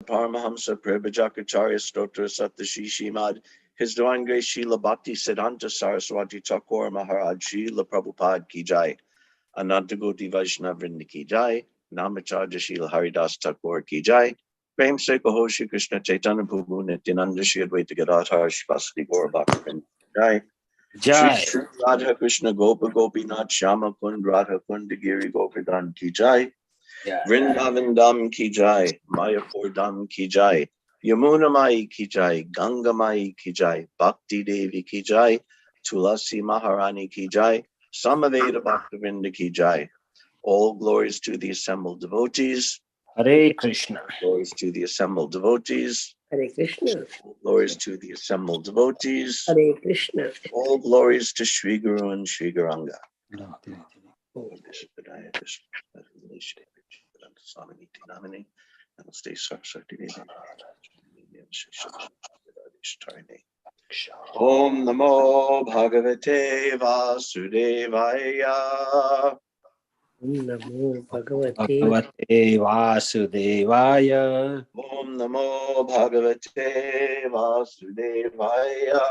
Paramahamsa Prabhajakaracharya Stotra Saptashishi Mad, His Divine Grace Srila Bhakti Siddhanta Saraswati Thakur Maharaj Srila Prabhupada Ki Jai, Ananta Goti Vaishnava Vrinda Ki Jai, Namacharya Srila Haridas Thakur Ki Jai, Prem Se Kaho Shri Krishna Chaitanya Prabhu Nityananda Shri Advaita Gadadhar Shivasati Gaura Bhakti Vrinda Ki Jai, Shri Radha Krishna Gopa Gopinath Shama Kund Radha Kund Giri Govardhan Ki Jai, Vrindavan Dham Ki Jai, Mayapur Dham Ki Jai, Yamuna Mai Ki Jai, Ganga Mai Ki Jai, Bhakti Devi Ki Jai, Tulasi Maharani Ki Jai, Samaveda Bhaktivinoda Ki Jai. All glories to the assembled devotees. Hare Krishna. Glories to the assembled devotees. Hare Krishna. All glories to the assembled devotees. Hare Krishna. All glories to Sri Guru and Sri Garanga. Namaste Saraswati Om Namo Bhagavate Vasudevaya. Namo Bhagavate Vasudevaya. Om Namo Bhagavate Vasudevaya.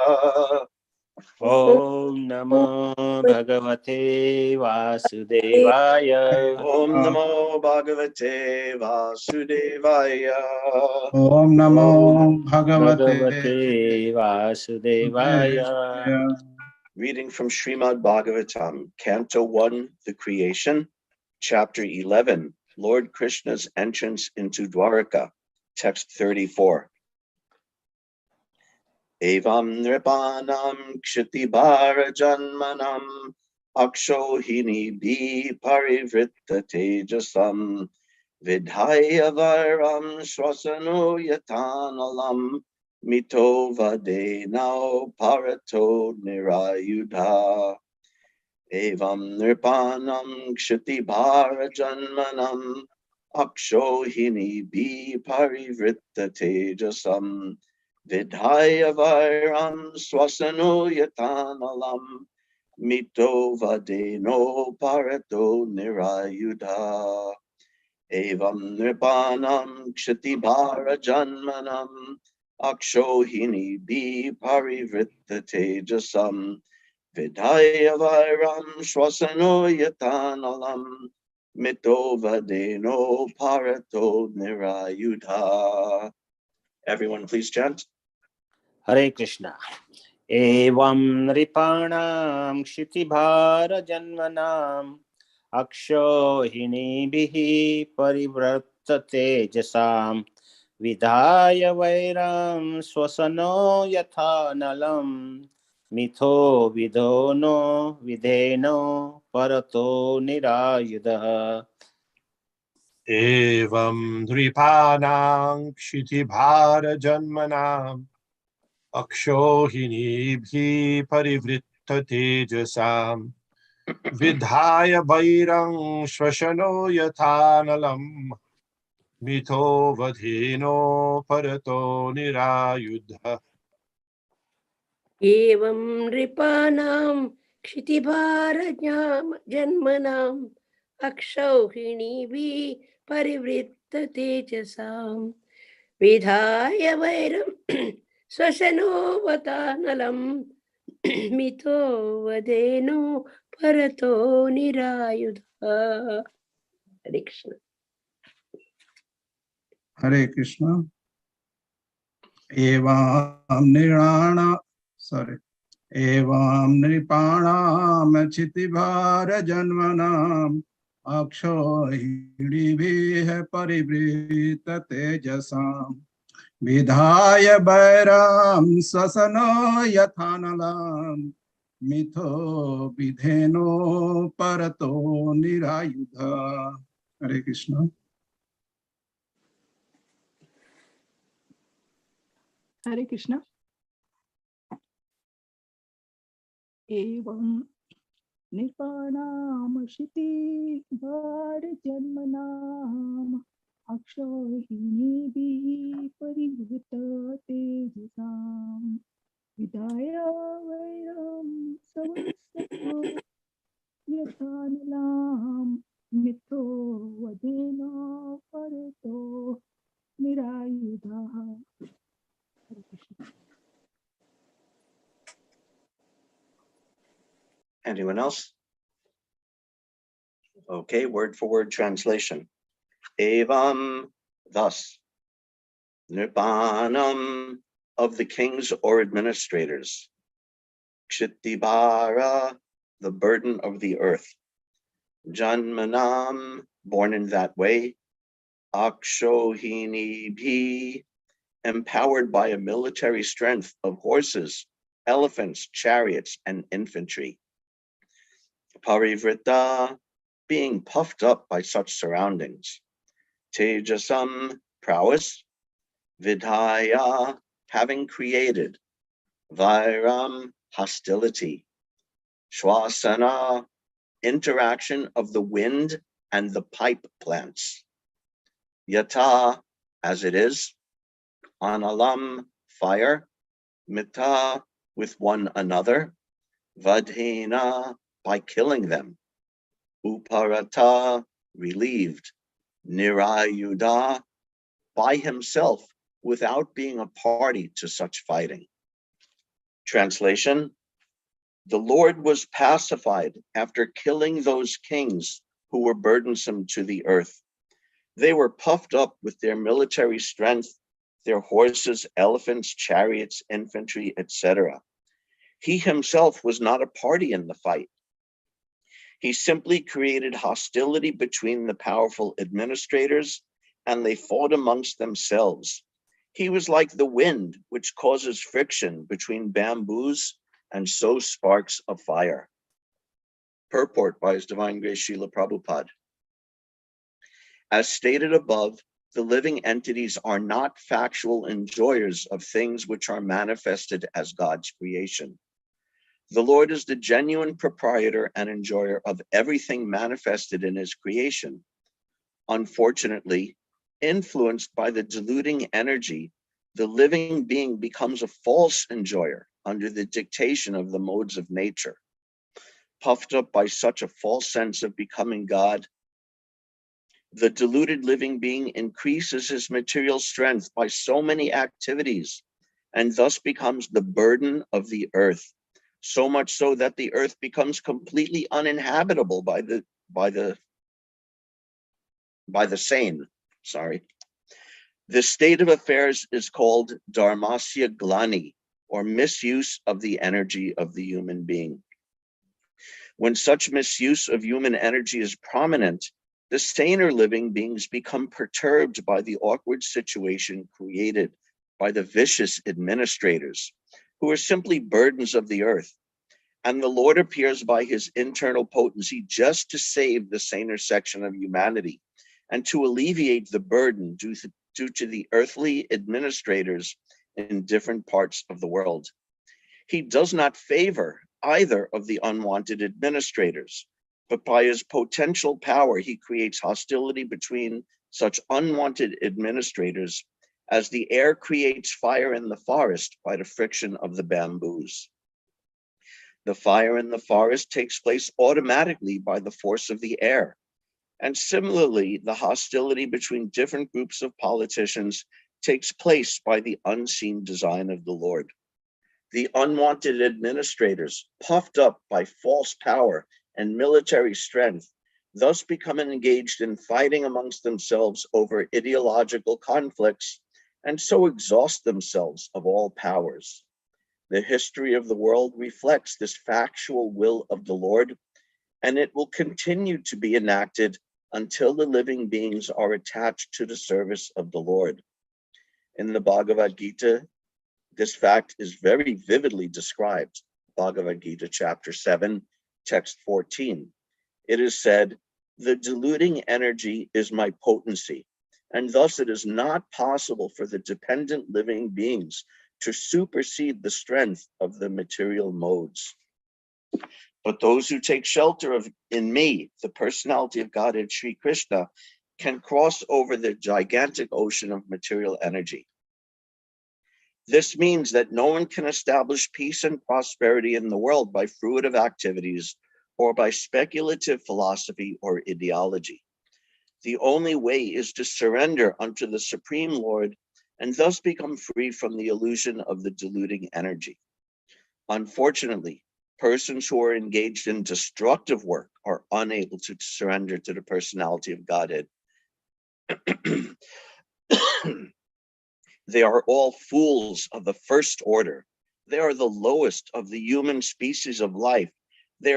Om Namo Bhagavate Vasudevaya. Om Namo Bhagavate Vasudevaya. Om Namo Bhagavate Vasudevaya. Reading from Srimad Bhagavatam, Canto 1, The Creation, Chapter 11, Lord Krishna's Entrance into Dwaraka, Text 34. Evam nripanam kshitibhara janmanam akshohini bi parivritta tejasam vidhaya varam swasano yatanalam mito vadenao parato nirayudha. Evam nripanam kshitibhara janmanam akshohini bi parivritta tejasam vidhaya vairam swasano yatanalam mito vadeno parato nirayudha. Evam nripanam kshatibhara janmanam akshohini bi parivritta tejasam vidhaya vairam swasano yatanalam mito vadeno parato nirayudha. Everyone please chant. Hare Krishna. Evam nripanam kshitibhara janmanam akshohini bihi parivratta tejasam vidhaya vairam swasano yathanalam mitho vidhono vidheno parato nirayudah. Evam dripanam kshitibhara janmanam akshohinibhi parivritta tejasam vidhaya vairang swashano yathanalam mito vadheno parato nirayudha. Evam Nripanam Kshitibhara Janmanam Akshauhini Vi Parivritta Tejasam Vidhaya Vairam Swasano Vatanalam Mito Vadeno Parato Nirayudha. Hare Krishna. Hare Krishna. Evam nripanam chitibhara janmanam akshohidibhi parivrita tejasam vidhaya vairam swasano yathanalam mitho vidheno parato nirayudha. Hare Krishna. Hare Krishna. Evam nirpanam shiti bhar janmanam akshohini bihi parivritta tejasam vidaya vairam savasato yathanalam mito vadena parato nirayudha. Ayudaha. Hare Krishna. Anyone else? Okay, word for word translation. Evam, thus. Nirbanam, of the kings or administrators. Kshitibhara, the burden of the earth. Janmanam, born in that way. Akshohinibhi, empowered by a military strength of horses, elephants, chariots, and infantry. Parivrita, being puffed up by such surroundings. Tejasam, prowess. Vidhaya, having created. Vairam, hostility. Shwasana, interaction of the wind and the pipe plants. Yata, as it is. Analam, fire. Mita, with one another. Vadhena, by killing them. Uparata, relieved. Nirayuda, by himself, without being a party to such fighting. Translation: the Lord was pacified after killing those kings who were burdensome to the earth. They were puffed up with their military strength, their horses, elephants, chariots, infantry, etc. He himself was not a party in the fight. He simply created hostility between the powerful administrators, and they fought amongst themselves. He was like the wind, which causes friction between bamboos and sows sparks of fire. Purport by His Divine Grace Srila Prabhupada. As stated above, the living entities are not factual enjoyers of things which are manifested as God's creation. The Lord is the genuine proprietor and enjoyer of everything manifested in his creation. Unfortunately, influenced by the deluding energy, the living being becomes a false enjoyer under the dictation of the modes of nature. Puffed up by such a false sense of becoming God, the deluded living being increases his material strength by so many activities and thus becomes the burden of the earth. So much so that the earth becomes completely uninhabitable by the sane. This state of affairs is called dharmasya glani, or misuse of the energy of the human being. When such misuse of human energy is prominent, the saner living beings become perturbed by the awkward situation created by the vicious administrators, who are simply burdens of the earth. And the Lord appears by his internal potency just to save the saner section of humanity and to alleviate the burden due to the earthly administrators in different parts of the world. He does not favor either of the unwanted administrators, but by his potential power, he creates hostility between such unwanted administrators as the air creates fire in the forest by the friction of the bamboos. The fire in the forest takes place automatically by the force of the air. And similarly, the hostility between different groups of politicians takes place by the unseen design of the Lord. The unwanted administrators, puffed up by false power and military strength, thus become engaged in fighting amongst themselves over ideological conflicts and so exhaust themselves of all powers. The history of the world reflects this factual will of the Lord, and it will continue to be enacted until the living beings are attached to the service of the Lord. In the Bhagavad Gita, this fact is very vividly described. Bhagavad Gita, chapter 7, text 14. It is said, "The deluding energy is my potency, and thus it is not possible for the dependent living beings to supersede the strength of the material modes. But those who take shelter in me, the personality of Godhead Sri Krishna, can cross over the gigantic ocean of material energy. This means that no one can establish peace and prosperity in the world by fruitive activities or by speculative philosophy or ideology. The only way is to surrender unto the Supreme Lord and thus become free from the illusion of the deluding energy. Unfortunately, persons who are engaged in destructive work are unable to surrender to the personality of Godhead. They are all fools of the first order. They are the lowest of the human species of life. They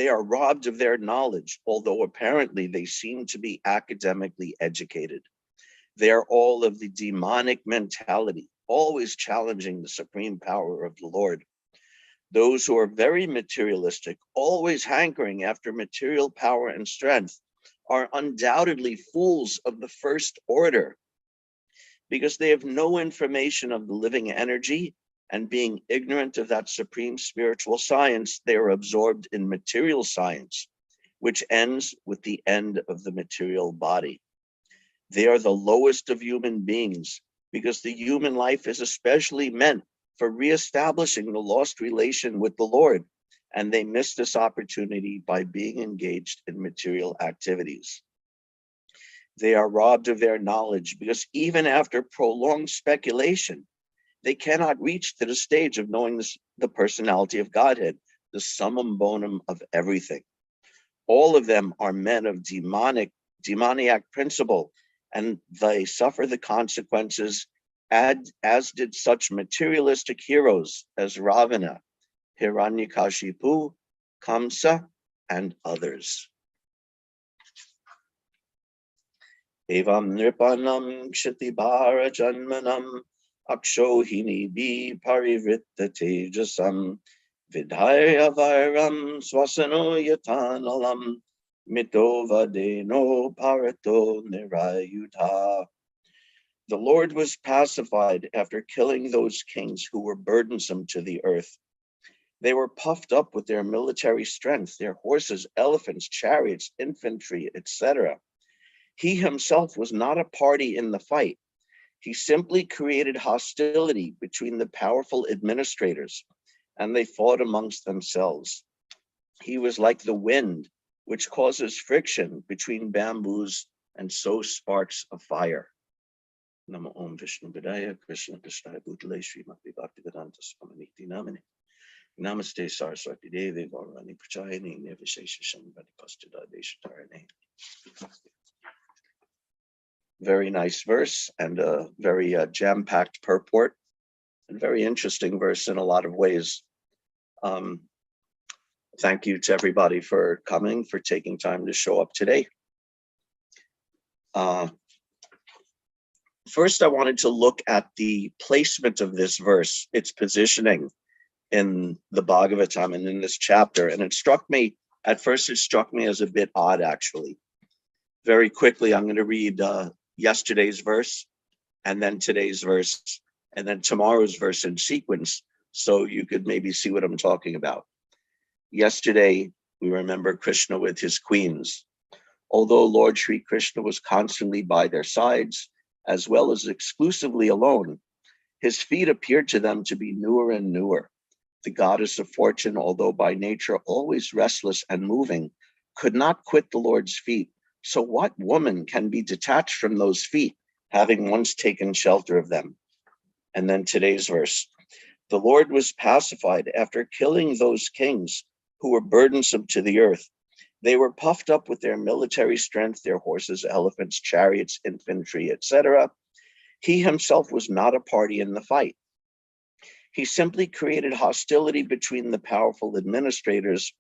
are robbed of their knowledge, although apparently they seem to be academically educated. They are all of the demonic mentality, always challenging the supreme power of the Lord. Those who are very materialistic, always hankering after material power and strength, are undoubtedly fools of the first order, because they have no information of the living energy, and being ignorant of that supreme spiritual science, they are absorbed in material science, which ends with the end of the material body. They are the lowest of human beings, because the human life is especially meant for reestablishing the lost relation with the Lord, and they miss this opportunity by being engaged in material activities. They are robbed of their knowledge, because even after prolonged speculation, they cannot reach to the stage of knowing the personality of Godhead, the summum bonum of everything. All of them are men of demoniac principle, and they suffer the consequences as did such materialistic heroes as Ravana, Hiranyakashipu, Kamsa, and others. Evam nripanam kshitibhara janmanam akshohini bi parivritta tejasam vidhaya vairam swasano yatanalam mitovadeno parato nirayudha. The Lord was pacified after killing those kings who were burdensome to the earth. They were puffed up with their military strength, their horses, elephants, chariots, infantry, etc. He himself was not a party in the fight. He simply created hostility between the powerful administrators, and they fought amongst themselves. He was like the wind, which causes friction between bamboos and so sparks a fire. Namo Om Vishnu Padaya Krishna Krishna Bhutale Srimati Bhaktivedanta Swaminiti Namane. Namaste Saraswati Devi Gaurani Prachayani Nirvishesha Shambhati Pastida Deshatarane. Very nice verse, and a very jam-packed purport, and very interesting verse in a lot of ways. Thank you to everybody for coming, for taking time to show up today. First, I wanted to look at the placement of this verse, its positioning in the Bhagavatam and in this chapter. And at first it struck me as a bit odd, actually. Very quickly, I'm going to read yesterday's verse, and then today's verse, and then tomorrow's verse in sequence, so you could maybe see what I'm talking about. Yesterday, we remember Krishna with his queens. Although Lord Sri Krishna was constantly by their sides, as well as exclusively alone, his feet appeared to them to be newer and newer. The goddess of fortune, although by nature always restless and moving, could not quit the Lord's feet. So what woman can be detached from those feet, having once taken shelter of them? And then today's verse. The Lord was pacified after killing those kings who were burdensome to the earth. They were puffed up with their military strength, their horses, elephants, chariots, infantry, etc. He himself was not a party in the fight. He simply created hostility between the powerful administrators,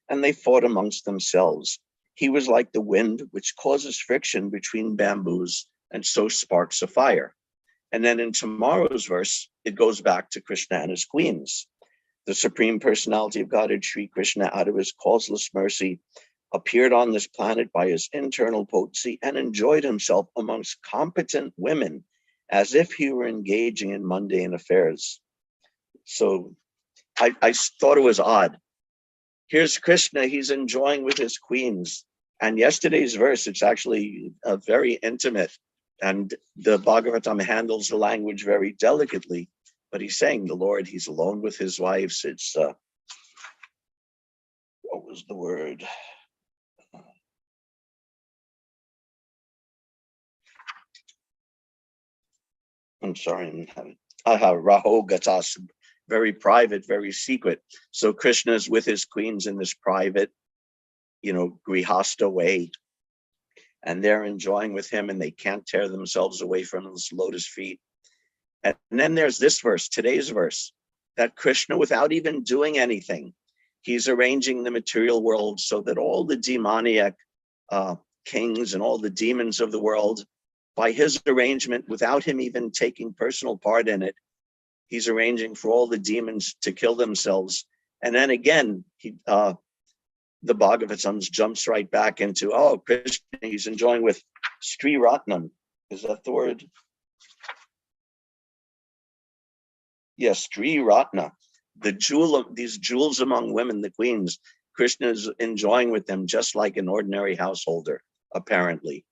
and they fought amongst themselves. He was like the wind, which causes friction between bamboos and so sparks a fire. And then in tomorrow's verse, it goes back to Krishna and his queens. The Supreme Personality of Godhead, Sri Krishna, out of his causeless mercy, appeared on this planet by his internal potency and enjoyed himself amongst competent women as if he were engaging in mundane affairs. So I thought it was odd. Here's Krishna, he's enjoying with his queens. And yesterday's verse, it's actually very intimate. And the Bhagavatam handles the language very delicately. But he's saying the Lord, he's alone with his wives. It's, what was the word? I'm sorry, Raho Gatas, very private, very secret. So Krishna's with his queens in this private, grihasta way, and they're enjoying with him, and they can't tear themselves away from his lotus feet. And then there's this verse, today's verse, that Krishna, without even doing anything, he's arranging the material world so that all the demoniac kings and all the demons of the world, by his arrangement, without him even taking personal part in it, he's arranging for all the demons to kill themselves. And then again, the Bhagavatam jumps right back into, Krishna, he's enjoying with Sri Ratnam. Is that the word? Yes, Sri Ratna, these jewels among women, the queens. Krishna is enjoying with them just like an ordinary householder, apparently.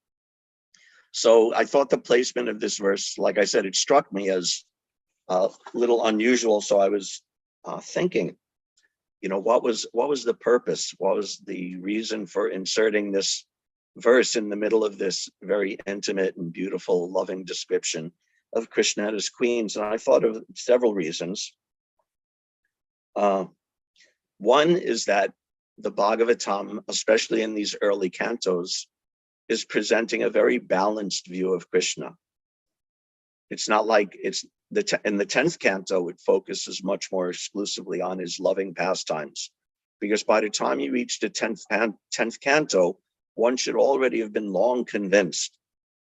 So I thought the placement of this verse, like I said, it struck me as a little unusual. So I was thinking, what was the purpose? What was the reason for inserting this verse in the middle of this very intimate and beautiful, loving description of Krishna and his queens? And I thought of several reasons. One is that the Bhagavatam, especially in these early cantos, is presenting a very balanced view of Krishna. It's not like in the 10th canto, it focuses much more exclusively on his loving pastimes, because by the time you reach the 10th canto, one should already have been long convinced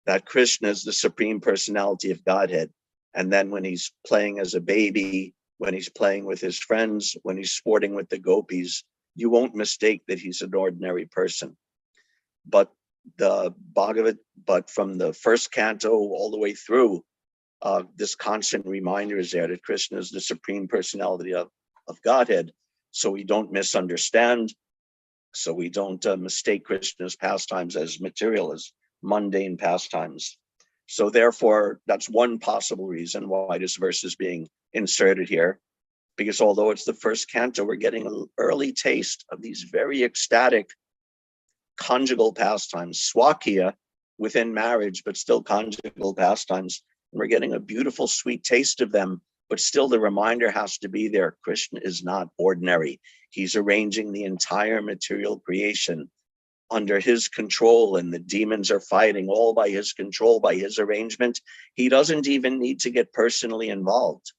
that Krishna is the supreme personality of Godhead. And then when he's playing as a baby, when he's playing with his friends, when he's sporting with the gopis, you won't mistake that he's an ordinary person. But from the first canto all the way through, this constant reminder is there that Krishna is the supreme personality of Godhead. So we don't misunderstand. So we don't mistake Krishna's pastimes as material, as mundane pastimes. So therefore, that's one possible reason why this verse is being inserted here. Because although it's the first canto, we're getting an early taste of these very ecstatic conjugal pastimes, swakiya within marriage, but still conjugal pastimes. And we're getting a beautiful, sweet taste of them, but still the reminder has to be there. Krishna is not ordinary. He's arranging the entire material creation under his control, and the demons are fighting all by his control, by his arrangement. He doesn't even need to get personally involved.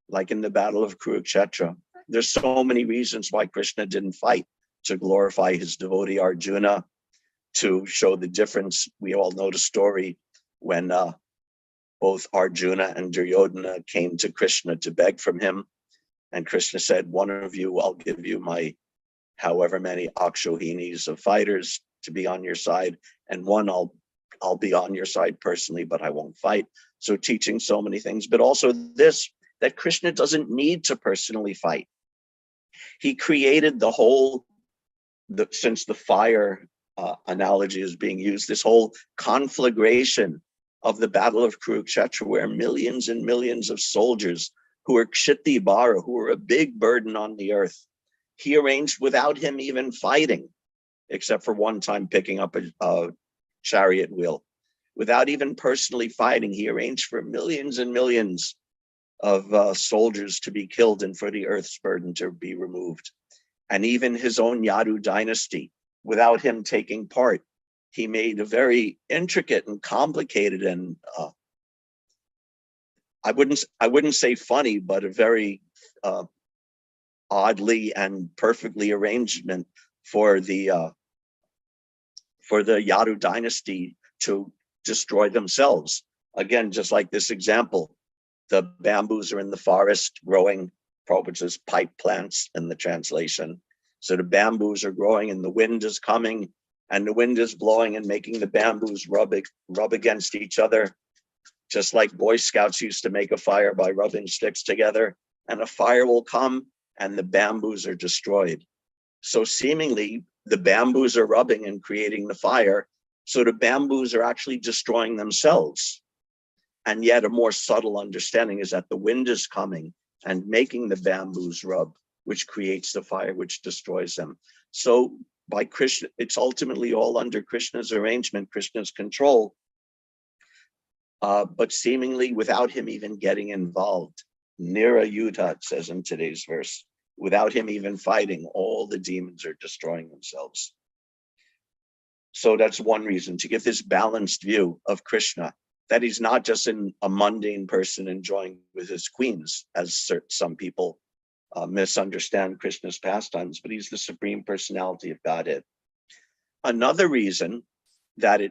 Like in the Battle of Kurukshetra, there's so many reasons why Krishna didn't fight: to glorify his devotee Arjuna, to show the difference. We all know the story when both Arjuna and Duryodhana came to Krishna to beg from him. And Krishna said, one of you, I'll give you my however many Akshohinis of fighters to be on your side, and one I'll be on your side personally, but I won't fight. So teaching so many things, but also this, that Krishna doesn't need to personally fight. He created since the fire analogy is being used, this whole conflagration of the Battle of Kurukshetra, where millions and millions of soldiers who are Kshiti Bara, who are a big burden on the earth, he arranged without him even fighting, except for one time picking up a chariot wheel. Without even personally fighting, he arranged for millions and millions of soldiers to be killed and for the earth's burden to be removed. And even his own Yadu dynasty, without him taking part, he made a very intricate and complicated and I wouldn't say funny, but a very oddly and perfectly arrangement for the Yadu dynasty to destroy themselves. Again, just like this example, the bamboos are in the forest growing, which is pipe plants in the translation. So the bamboos are growing and the wind is coming and the wind is blowing and making the bamboos rub against each other, just like Boy Scouts used to make a fire by rubbing sticks together, and a fire will come and the bamboos are destroyed. So seemingly the bamboos are rubbing and creating the fire. So the bamboos are actually destroying themselves. And yet a more subtle understanding is that the wind is coming and making the bamboos rub, which creates the fire, which destroys them. So by Krishna, it's ultimately all under Krishna's arrangement, Krishna's control. but seemingly without him even getting involved. Nira Yudha, it says in today's verse, without him even fighting, all the demons are destroying themselves. So that's one reason, to give this balanced view of Krishna, that he's not just a mundane person enjoying with his queens, as some people misunderstand Krishna's pastimes, but he's the supreme personality of Godhead. Another reason that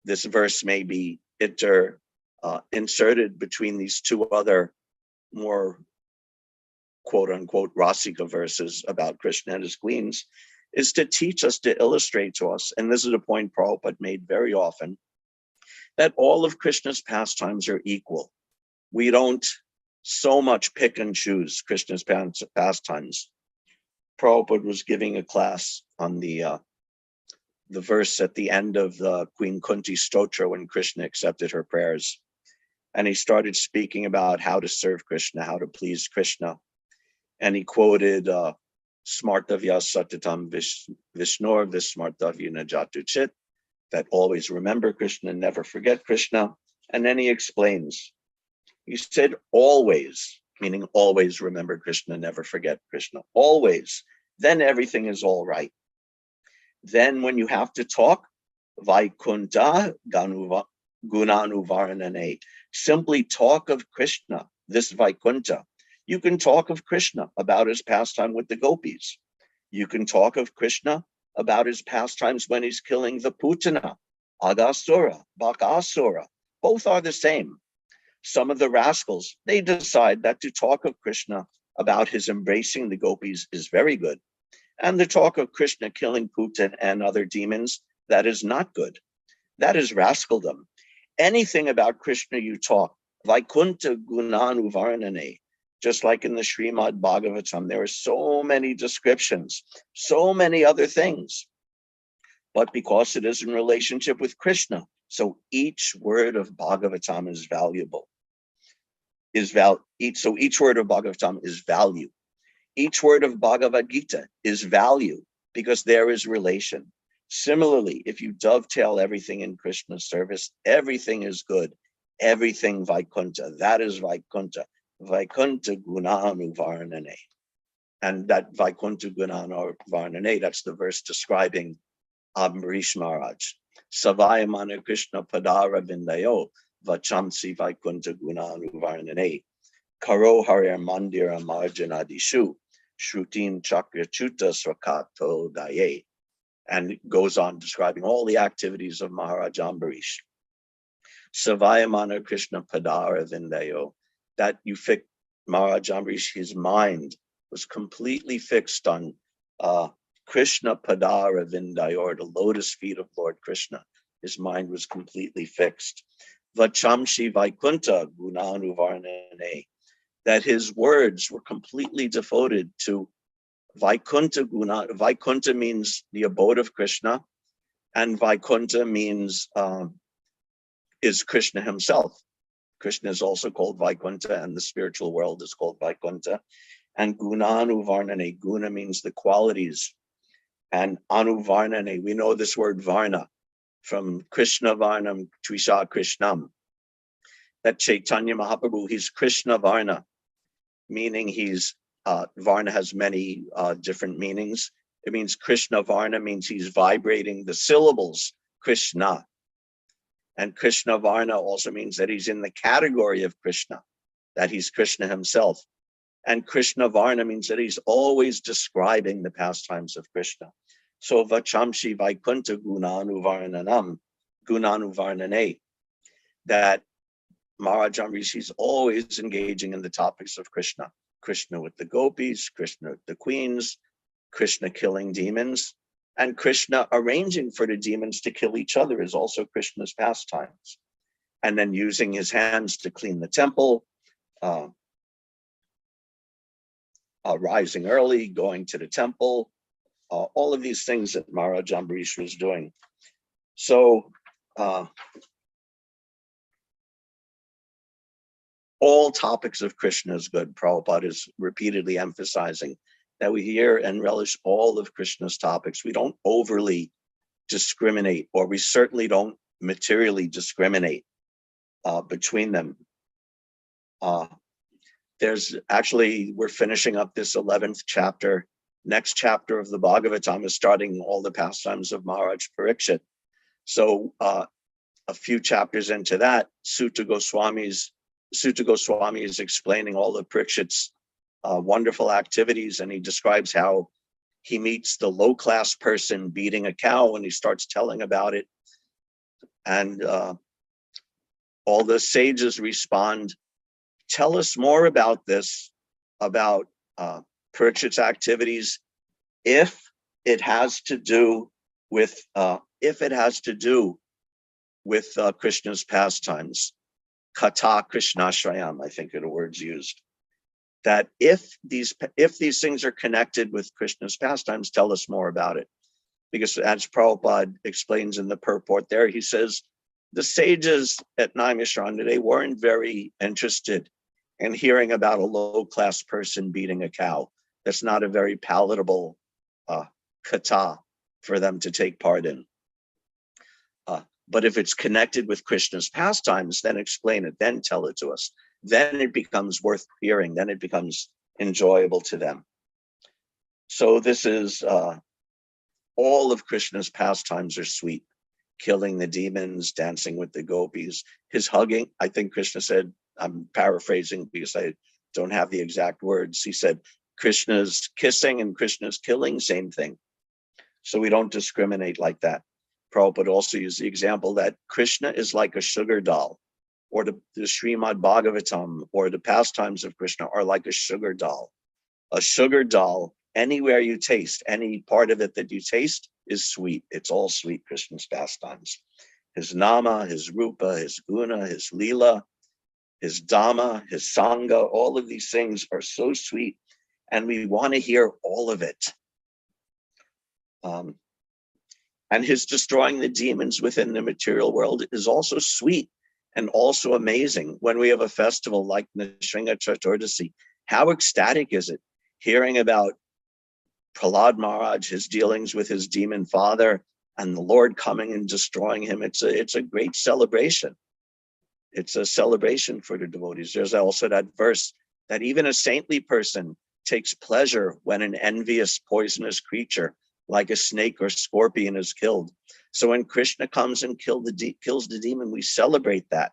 this verse may be inserted between these two other more quote unquote Rasika verses about Krishna and his queens is to teach us, to illustrate to us, and this is a point Prabhupada made very often, that all of Krishna's pastimes are equal. We don't so much pick and choose Krishna's pastimes. Prabhupada was giving a class on the verse at the end of the Queen Kunti Stotra when Krishna accepted her prayers. And he started speaking about how to serve Krishna, how to please Krishna. And he quoted Smartavya Satatam Vishnor Vismartavya Najatu Chit, that always remember Krishna, never forget Krishna. And then he explains, he said always, meaning always remember Krishna, never forget Krishna, always. Then everything is all right. Then when you have to talk, Vaikunta Gunanuvaranane, simply talk of Krishna, this Vaikunta. You can talk of Krishna about his pastime with the gopis. You can talk of Krishna about his pastimes when he's killing the Putana, Agasura, Bakasura. Both are the same. Some of the rascals, they decide that to talk of Krishna about his embracing the gopis is very good. And the talk of Krishna killing Putan and other demons, that is not good. That is rascaldom. Anything about Krishna you talk, Vaikunta Gunanu Varnane, just like in the Srimad Bhagavatam, there are so many descriptions, so many other things. But because it is in relationship with Krishna, so each word of Bhagavatam is valuable. So each word of Bhagavatam is value. Each word of Bhagavad Gita is value because there is relation. Similarly, if you dovetail everything in Krishna's service, everything is good. Everything Vaikunta, that is Vaikunta. Vaikunta Gunanu Varnane. And that Vaikunta Gunanu Varnane, that's the verse describing Ambarish Maharaj. Savayamana Krishna Padara Vindayo Vachamsi Vaikunta Gunanu Varnane. Karo Harir Mandira Marjanadishu Shrutim Chakrachuta Swakato Daye. And it goes on describing all the activities of Maharaj Ambarish. Savayamana Krishna Padara Vindayo. That you fix Maharaj Ambarish, his mind was completely fixed on Krishna Padara Vindayor, the lotus feet of Lord Krishna. His mind was completely fixed. Vachamshi Vaikunta Gunanu Varnane. That his words were completely devoted to Vaikunta Guna. Vaikunta means the abode of Krishna, and Vaikunta means is Krishna himself. Krishna is also called Vaikunta, and the spiritual world is called Vaikunta. And Gunanu Varnane, Guna means the qualities. And Anu Varnane, we know this word Varna from Krishna Varnam, Trisha Krishnam. That Chaitanya Mahaprabhu, he's Krishna Varna, meaning he's, Varna has many different meanings. It means Krishna Varna means he's vibrating the syllables, Krishna. And Krishna Varna also means that he's in the category of Krishna, that he's Krishna himself. And Krishna Varna means that he's always describing the pastimes of Krishna. So Vachamshi Vaikunta Gunanu Varnanam, Gunanu Varnane, that Maharaj Ambarish, he's always engaging in the topics of Krishna. Krishna with the gopis, Krishna with the queens, Krishna killing demons, and Krishna arranging for the demons to kill each other is also Krishna's pastimes. And then using his hands to clean the temple, rising early, going to the temple, all of these things that Maharaj Ambarish was doing. So all topics of Krishna is good. Prabhupada is repeatedly emphasizing that we hear and relish all of Krishna's topics. We don't overly discriminate, or we certainly don't materially discriminate between them. There's actually, we're finishing up this 11th chapter. Next chapter of the Bhagavatam is starting all the pastimes of Maharaj Parikshit. So a few chapters into that, Sutta Goswami is explaining all of Parikshit's wonderful activities, and he describes how he meets the low-class person beating a cow, and he starts telling about it. And all the sages respond, tell us more about this, about Parikshit's activities, if it has to do with Krishna's pastimes. Kata Krishnashrayam, I think are the words used. That if these things are connected with Krishna's pastimes, tell us more about it. Because as Prabhupada explains in the purport there, he says, the sages at Naimishrana, they weren't very interested in hearing about a low-class person beating a cow. That's not a very palatable kata for them to take part in. But if it's connected with Krishna's pastimes, then explain it, then tell it to us. Then it becomes worth hearing, then it becomes enjoyable to them. So this is, all of Krishna's pastimes are sweet. Killing the demons, dancing with the gopis, his hugging. I think Krishna said, I'm paraphrasing because I don't have the exact words. He said, Krishna's kissing and Krishna's killing, same thing. So we don't discriminate like that. Prabhupada also used the example that Krishna is like a sugar doll, or the Srimad Bhagavatam or the pastimes of Krishna are like a sugar doll. A sugar doll, anywhere you taste, any part of it that you taste is sweet. It's all sweet, Krishna's pastimes. His nama, his rupa, his guna, his lila, his dhamma, his sangha, all of these things are so sweet, and we want to hear all of it. And his destroying the demons within the material world is also sweet and also amazing. When we have a festival like Nrsimha Chaturdasi, how ecstatic is it hearing about Prahlad Maharaj, his dealings with his demon father, and the Lord coming and destroying him. It's a great celebration. It's a celebration for the devotees. There's also that verse that even a saintly person takes pleasure when an envious, poisonous creature like a snake or scorpion is killed. So when Krishna comes and kills the demon, we celebrate that.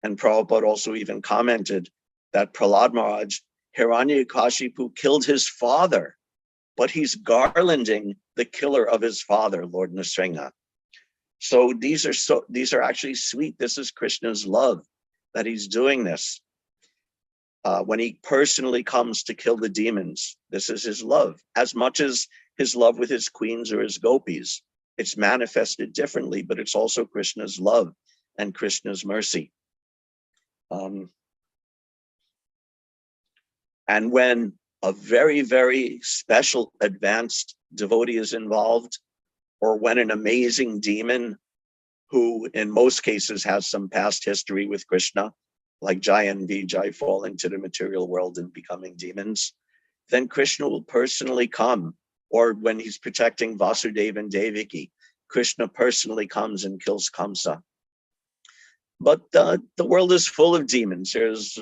And Prabhupada also even commented that Prahlad Maharaj, Hiranyakashipu, killed his father, but he's garlanding the killer of his father, Lord Nrsimha. So these are actually sweet. This is Krishna's love that he's doing this. When he personally comes to kill the demons, this is his love, as much as his love with his queens or his gopis. It's manifested differently, but it's also Krishna's love and Krishna's mercy. And when a very, very special advanced devotee is involved, or when an amazing demon who in most cases has some past history with Krishna, like Jai and Vijay falling to the material world and becoming demons, then Krishna will personally come. Or when he's protecting Vasudeva and Devaki, Krishna personally comes and kills Kamsa. But the world is full of demons. There's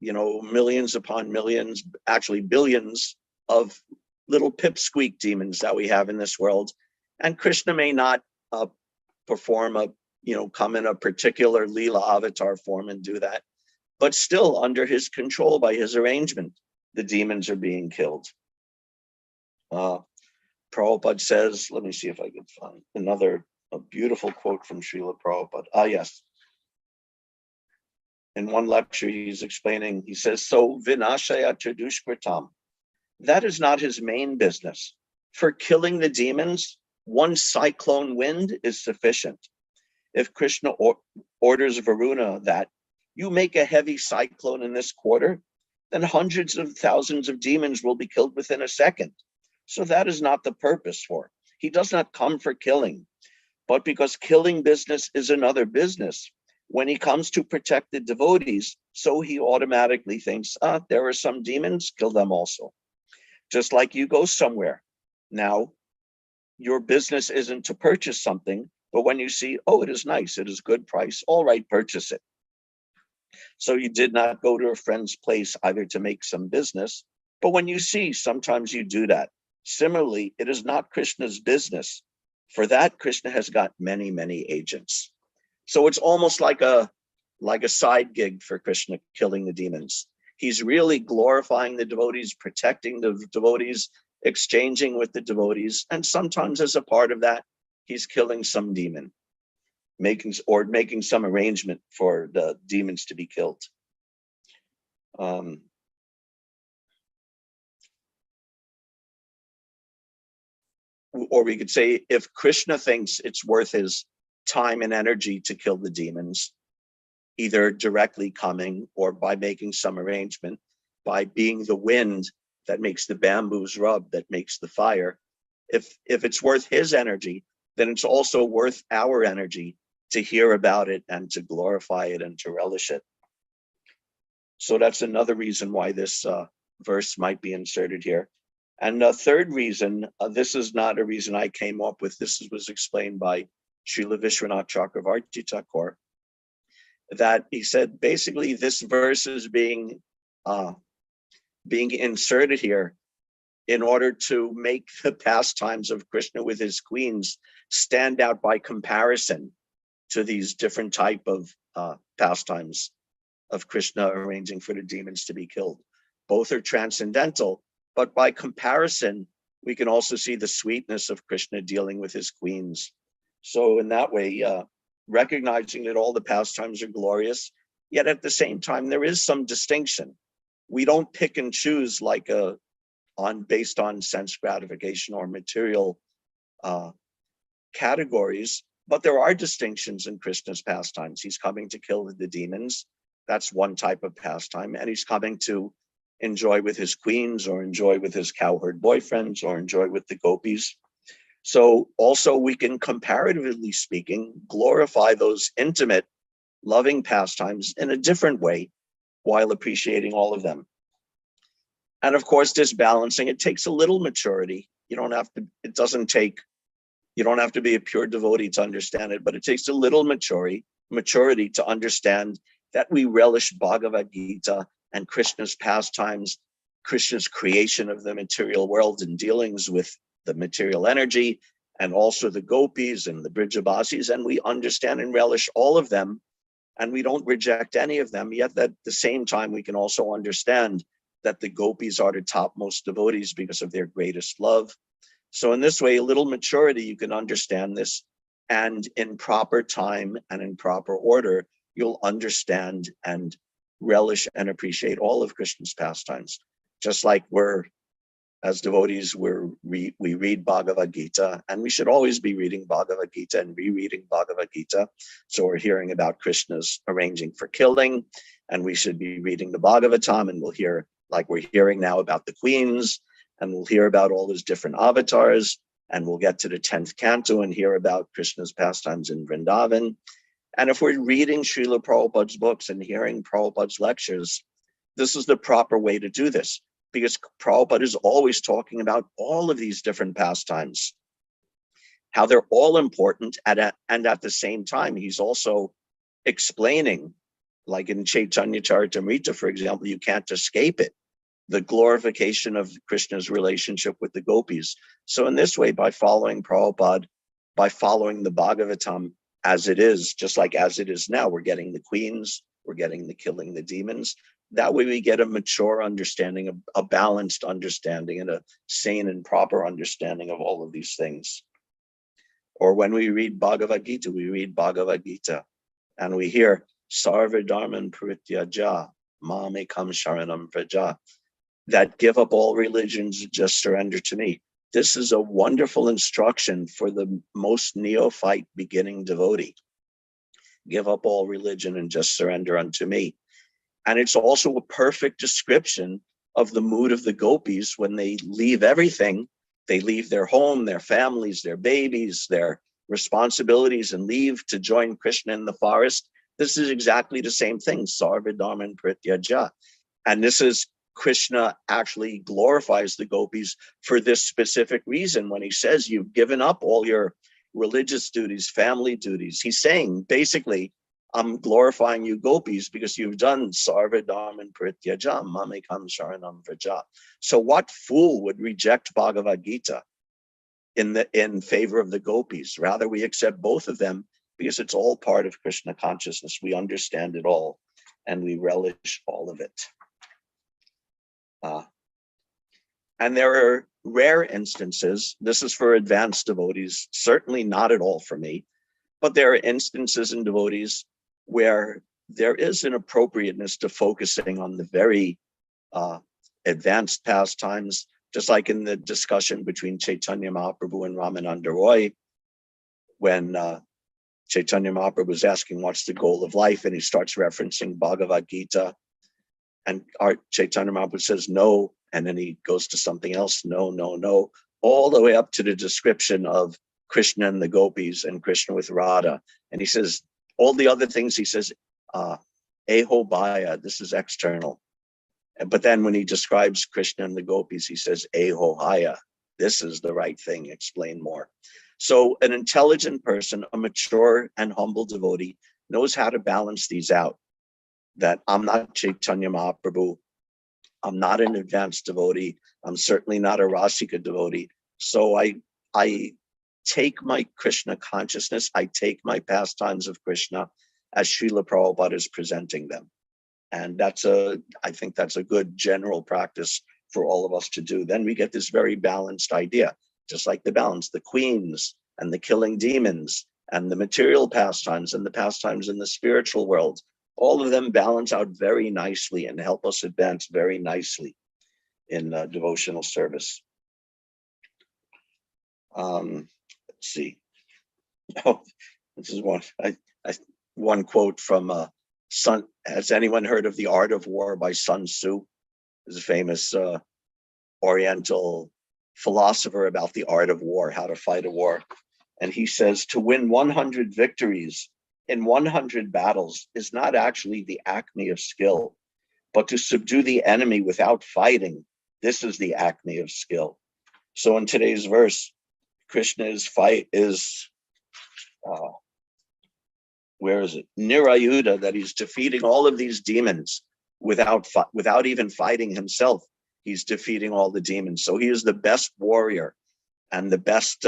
millions upon millions, actually billions of little pipsqueak demons that we have in this world. And Krishna may not come in a particular Leela avatar form and do that, but still under his control, by his arrangement, the demons are being killed. Prabhupada says, let me see if I can find a beautiful quote from Srila Prabhupada. Yes. In one lecture, he's explaining, he says, so vinashaya chadushkritam, that is not his main business. For killing the demons, one cyclone wind is sufficient. If Krishna orders Varuna that you make a heavy cyclone in this quarter, then hundreds of thousands of demons will be killed within a second. So that is not the purpose for. He does not come for killing, but because killing business is another business. When he comes to protect the devotees, so he automatically thinks, there are some demons, kill them also. Just like you go somewhere. Now, your business isn't to purchase something, But when you see, oh, it is nice, it is good price, all right, purchase it. So you did not go to a friend's place either to make some business, but when you see, sometimes you do that. Similarly, it is not Krishna's business. For that, Krishna has got many, many agents. So it's almost like a side gig for Krishna, killing the demons. He's really glorifying the devotees, protecting the devotees, exchanging with the devotees, and sometimes as a part of that, he's killing some demon, making some arrangement for the demons to be killed. Or we could say, if Krishna thinks it's worth his time and energy to kill the demons, either directly coming or by making some arrangement, by being the wind that makes the bamboos rub, that makes the fire, if it's worth his energy, then it's also worth our energy to hear about it and to glorify it and to relish it. So that's another reason why this verse might be inserted here. And the third reason, this is not a reason I came up with, this was explained by Srila Vishwanath Chakravarti Thakur, that he said basically this verse is being inserted here in order to make the pastimes of Krishna with his queens stand out by comparison to these different type of pastimes of Krishna arranging for the demons to be killed. Both are transcendental, but by comparison, we can also see the sweetness of Krishna dealing with his queens. So in that way, recognizing that all the pastimes are glorious, yet at the same time, there is some distinction. We don't pick and choose like based on sense gratification or material categories, but there are distinctions in Krishna's pastimes. He's coming to kill the demons. That's one type of pastime. And he's coming to enjoy with his queens, or enjoy with his cowherd boyfriends, or enjoy with the gopis. So also we can, comparatively speaking, glorify those intimate, loving pastimes in a different way while appreciating all of them. And of course, this balancing, it takes a little maturity. You don't have to be a pure devotee to understand it, but it takes a little maturity to understand that we relish Bhagavad Gita and Krishna's pastimes, Krishna's creation of the material world and dealings with the material energy, and also the gopis and the Brijabasis, and we understand and relish all of them, and we don't reject any of them, yet at the same time we can also understand that the gopis are the topmost devotees because of their greatest love. So in this way, a little maturity, you can understand this, and in proper time and in proper order, you'll understand and relish and appreciate all of Krishna's pastimes. Just like as devotees, we read Bhagavad Gita, and we should always be reading Bhagavad Gita and rereading Bhagavad Gita. So we're hearing about Krishna's arranging for killing, and we should be reading the Bhagavatam, and we'll hear, like we're hearing now, about the queens, and we'll hear about all his different avatars, and we'll get to the 10th canto and hear about Krishna's pastimes in Vrindavan. And if we're reading Srila Prabhupada's books and hearing Prabhupada's lectures, this is the proper way to do this, because Prabhupada is always talking about all of these different pastimes, how they're all important, and at the same time, he's also explaining, like in Chaitanya Charitamrita, for example, you can't escape it, the glorification of Krishna's relationship with the gopis. So in this way, by following Prabhupada, by following the Bhagavatam as it is, just like as it is now, we're getting the queens, we're getting the killing the demons. That way we get a mature understanding, a balanced understanding, and a sane and proper understanding of all of these things. Or when we read Bhagavad Gita, and we hear Sarva Dharman Parityaja, Mamekam Sharanam Vraja, that give up all religions, just surrender to me. This is a wonderful instruction for the most neophyte beginning devotee. Give up all religion and just surrender unto me. And it's also a perfect description of the mood of the gopis when they leave everything. They leave their home, their families, their babies, their responsibilities, and leave to join Krishna in the forest. This is exactly the same thing, Sarva Dharman Prityaja. And this is, Krishna actually glorifies the gopis for this specific reason when he says, you've given up all your religious duties, family duties. He's saying, basically, I'm glorifying you gopis because you've done sarva dharman pratyajam mamekam sharanam vraja. So what fool would reject Bhagavad Gita in favor of the gopis? Rather, we accept both of them because it's all part of Krishna consciousness. We understand it all and we relish all of it. And there are rare instances, this is for advanced devotees, certainly not at all for me, but there are instances in devotees where there is an appropriateness to focusing on the very advanced pastimes, just like in the discussion between Chaitanya Mahaprabhu and Ramananda Roy, when Chaitanya Mahaprabhu was asking what's the goal of life, and he starts referencing Bhagavad Gita, and Chaitanya Mahaprabhu says no, and then he goes to something else, no, no, no, all the way up to the description of Krishna and the gopis and Krishna with Radha. And he says, all the other things, he says, eho bhaya, this is external. But then when he describes Krishna and the gopis, he says, eho haya, this is the right thing, explain more. So an intelligent person, a mature and humble devotee, knows how to balance these out. That I'm not Chaitanya Mahaprabhu, I'm not an advanced devotee, I'm certainly not a Rasika devotee. So I take my Krishna consciousness, I take my pastimes of Krishna as Srila Prabhupada is presenting them. And I think that's a good general practice for all of us to do. Then we get this very balanced idea, just like the balance, the queens and the killing demons and the material pastimes and the pastimes in the spiritual world. All of them balance out very nicely and help us advance very nicely in devotional service. Let's see. Oh, this is one quote from Sun. Has anyone heard of The Art of War by Sun Tzu? Is a famous Oriental philosopher about the art of war, how to fight a war. And he says, to win 100 victories in 100 battles is not actually the acme of skill, but to subdue the enemy without fighting, this is the acme of skill. So in today's verse, Krishna's fight is, where is it? Nirayuda, that he's defeating all of these demons without even fighting himself. He's defeating all the demons. So he is the best warrior and the best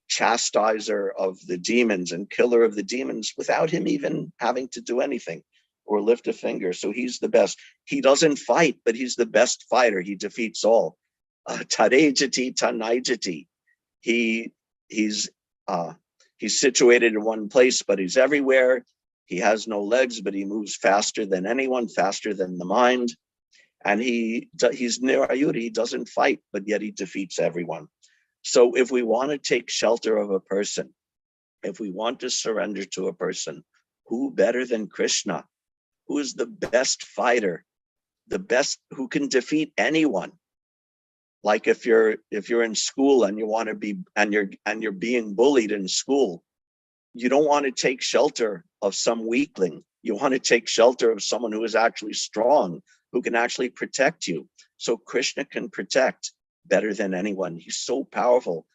chastiser of the demons and killer of the demons without him even having to do anything or lift a finger. So he's the best. He doesn't fight, but he's the best fighter. He defeats all. Tarejati tanaijati. He's situated in one place, but he's everywhere. He has no legs, but he moves faster than anyone, faster than the mind. And he's Nirayuda, he doesn't fight, but yet he defeats everyone. So if we want to take shelter of a person, if we want to surrender to a person, who better than Krishna, who is the best fighter, the best, who can defeat anyone? Like if you're in school and you want to be, and you're being bullied in school, you don't want to take shelter of some weakling. You want to take shelter of someone who is actually strong, who can actually protect you. So Krishna can protect better than anyone. He's so powerful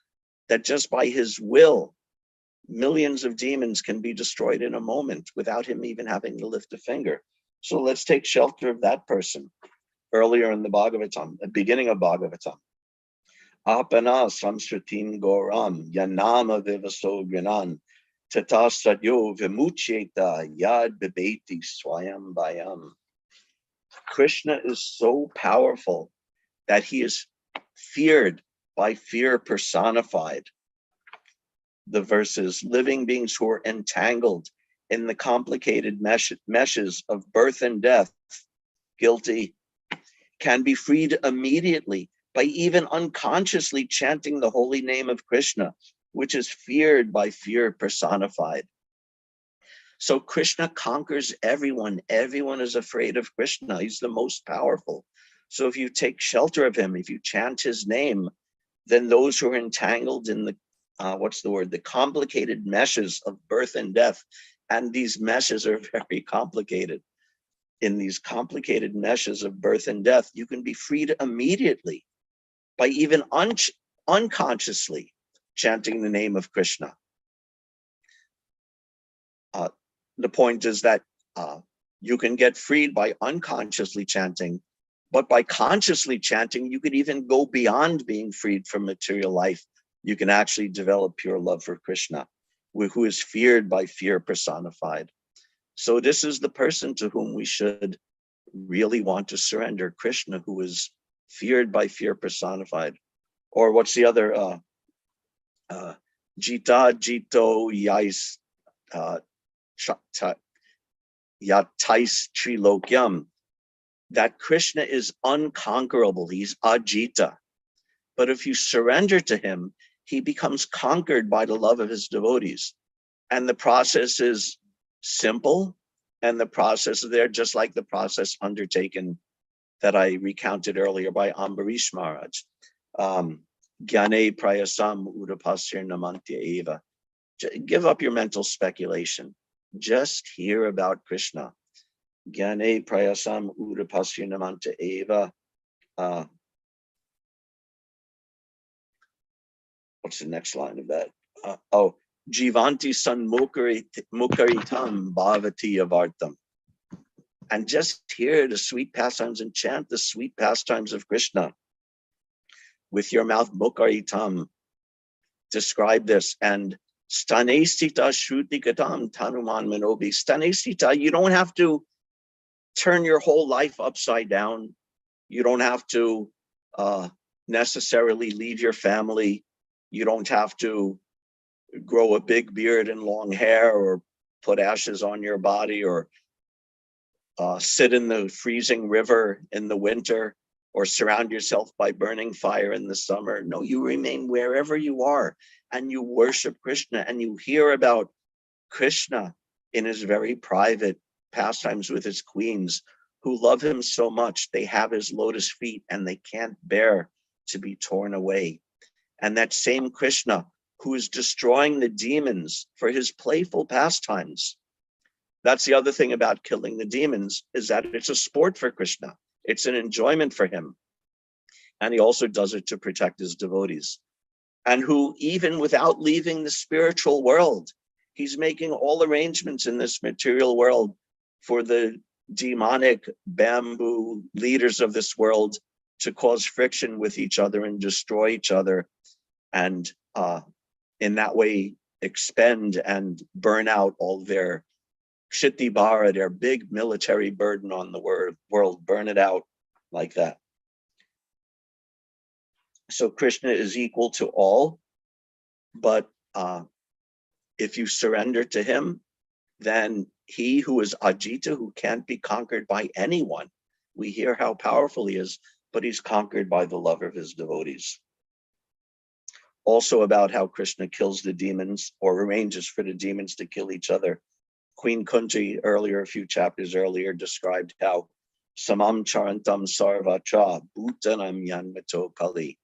that just by his will, millions of demons can be destroyed in a moment without him even having to lift a finger. So let's take shelter of that person. Earlier in the Bhagavatam, the beginning of Bhagavatam, Apana samsritin goram yanama vivaso gyanan tata sadyo vimuchyeta yad bibeti swayam bayam. Krishna is so powerful that he is feared by fear personified. The verses, living beings who are entangled in the complicated meshes of birth and death, guilty, can be freed immediately by even unconsciously chanting the holy name of Krishna, which is feared by fear personified. So Krishna conquers everyone. Everyone is afraid of Krishna. He's the most powerful. So if you take shelter of him, if you chant his name, then those who are entangled in the, the complicated meshes of birth and death, and these meshes are very complicated. In these complicated meshes of birth and death, you can be freed immediately by even unconsciously chanting the name of Krishna. The point is that you can get freed by unconsciously chanting, but by consciously chanting, you can even go beyond being freed from material life. You can actually develop pure love for Krishna, who is feared by fear personified. So this is the person to whom we should really want to surrender, Krishna, who is feared by fear personified. Or what's the other? Jita Jito Yais Yatais Trilokyam. That Krishna is unconquerable. He's Ajita. But if you surrender to him, he becomes conquered by the love of his devotees. And the process is simple. And the process is there, just like the process undertaken that I recounted earlier by Ambarish Maharaj. Gyane prayasam udapasir namantya eva. Give up your mental speculation. Just hear about Krishna. Gyane prayasam udapasir namantya eva. What's the next line of that? Jivanti san mukaritam bhavati avartam. And just hear the sweet pastimes and chant the sweet pastimes of Krishna with your mouth, mukaritam. Describe this. And stanestita shrutikatam tanuman manobi. Stanestita, you don't have to turn your whole life upside down. You don't have to necessarily leave your family. You don't have to grow a big beard and long hair, or put ashes on your body, or sit in the freezing river in the winter, or surround yourself by burning fire in the summer. No, you remain wherever you are and you worship Krishna, and you hear about Krishna in his very private pastimes with his queens, who love him so much. They have his lotus feet and they can't bear to be torn away. And that same Krishna, who is destroying the demons for his playful pastimes. That's the other thing about killing the demons, is that it's a sport for Krishna. It's an enjoyment for him. And he also does it to protect his devotees. And who, even without leaving the spiritual world, he's making all arrangements in this material world for the demonic bamboo leaders of this world to cause friction with each other and destroy each other. And in that way, expend and burn out all their Kshiti Bhara, their big military burden on the world, burn it out like that. So Krishna is equal to all, but if you surrender to him, then he who is Ajita, who can't be conquered by anyone, we hear how powerful he is, but he's conquered by the love of his devotees. Also about how Krishna kills the demons, or arranges for the demons to kill each other. Queen Kunti earlier, a few chapters earlier, described how samam charantam sarvatra bhutanam yanmato kali.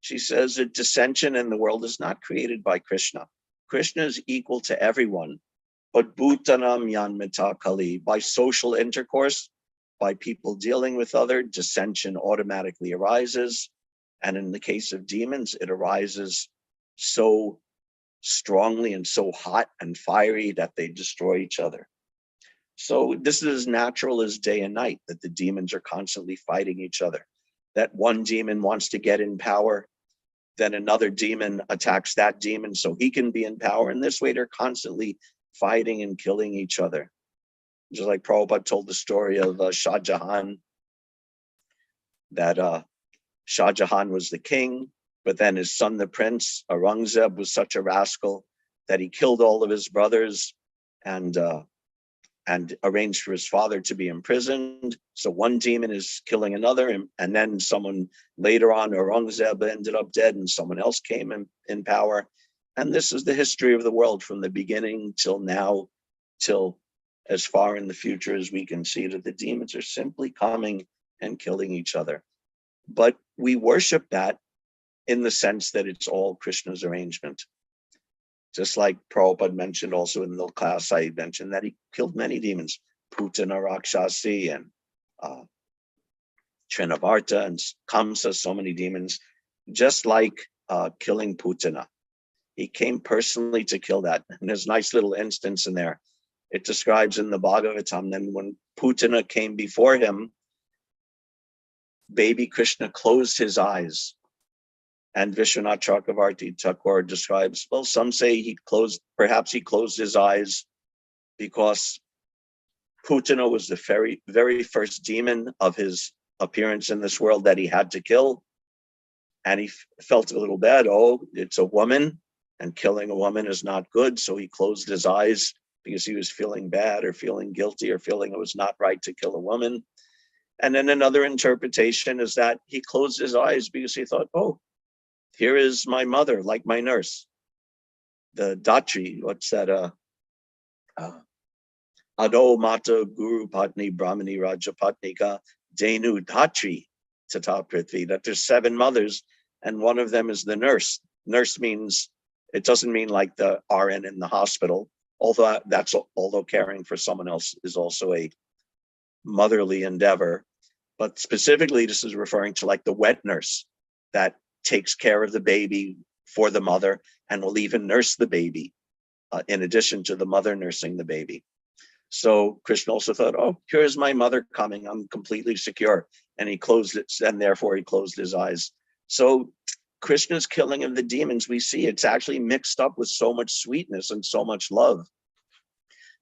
She says that dissension in the world is not created by Krishna. Krishna is equal to everyone, but bhutanam yanmata kali, by social intercourse, by people dealing with other, dissension automatically arises. And in the case of demons, it arises so strongly and so hot and fiery that they destroy each other. So this is as natural as day and night, that the demons are constantly fighting each other. That one demon wants to get in power, then another demon attacks that demon so he can be in power. And this way they're constantly fighting and killing each other. Just like Prabhupada told the story of Shah Jahan, that Shah Jahan was the king, but then his son, the prince, Aurangzeb, was such a rascal that he killed all of his brothers and arranged for his father to be imprisoned. So one demon is killing another, and then someone later on, Aurangzeb, ended up dead and someone else came in power. And this is the history of the world from the beginning till now, till as far in the future as we can see, that the demons are simply coming and killing each other. But we worship that in the sense that it's all Krishna's arrangement. Just like Prabhupada mentioned also in the class, I mentioned that he killed many demons, Putana Rakshasi and Trinavarta and Kamsa, so many demons, just like killing Putana. He came personally to kill that. And there's a nice little instance in there. It describes in the Bhagavatam, then when Putana came before him, baby Krishna closed his eyes. And Vishwanath Chakravarti Thakur describes, well, some say perhaps he closed his eyes because Putana was the very, very first demon of his appearance in this world that he had to kill. And he felt a little bad. Oh, it's a woman, and killing a woman is not good. So he closed his eyes because he was feeling bad or feeling guilty or feeling it was not right to kill a woman. And then another interpretation is that he closed his eyes because he thought, oh, here is my mother, like my nurse. The Datri, what's that? Ado Mata Guru Patni Brahmani Raja Patnika Denu Datri Tata Prithvi, that there's 7 mothers and one of them is the nurse. Nurse means, it doesn't mean like the RN in the hospital, although caring for someone else is also a motherly endeavor. But specifically, this is referring to like the wet nurse that takes care of the baby for the mother and will even nurse the baby in addition to the mother nursing the baby. So Krishna also thought, oh, here's my mother coming. I'm completely secure. And he closed it, and therefore he closed his eyes. So Krishna's killing of the demons, we see it's actually mixed up with so much sweetness and so much love.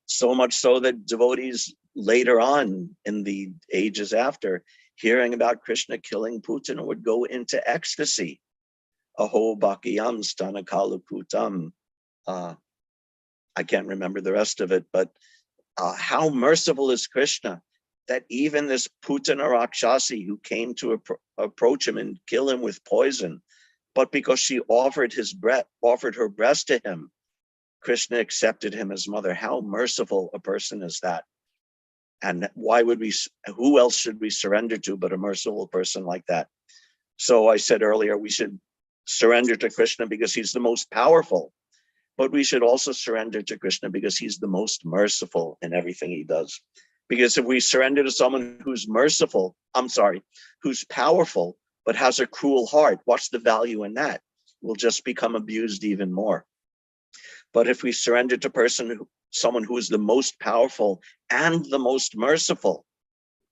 So much so that devotees later on in the ages after, hearing about Krishna killing Putana, would go into ecstasy. Aho Bhakiyam Stanakala Putam. I can't remember the rest of it, but how merciful is Krishna that even this Putana Rakshasi who came to approach him and kill him with poison, but because she offered her breast to him, Krishna accepted him as mother. How merciful a person is that? And who else should we surrender to but a merciful person like that? So I said earlier, we should surrender to Krishna because he's the most powerful, but we should also surrender to Krishna because he's the most merciful in everything he does. Because if we surrender to someone who's who's powerful, but has a cruel heart, what's the value in that? We'll just become abused even more. But if we surrender to someone who is the most powerful and the most merciful,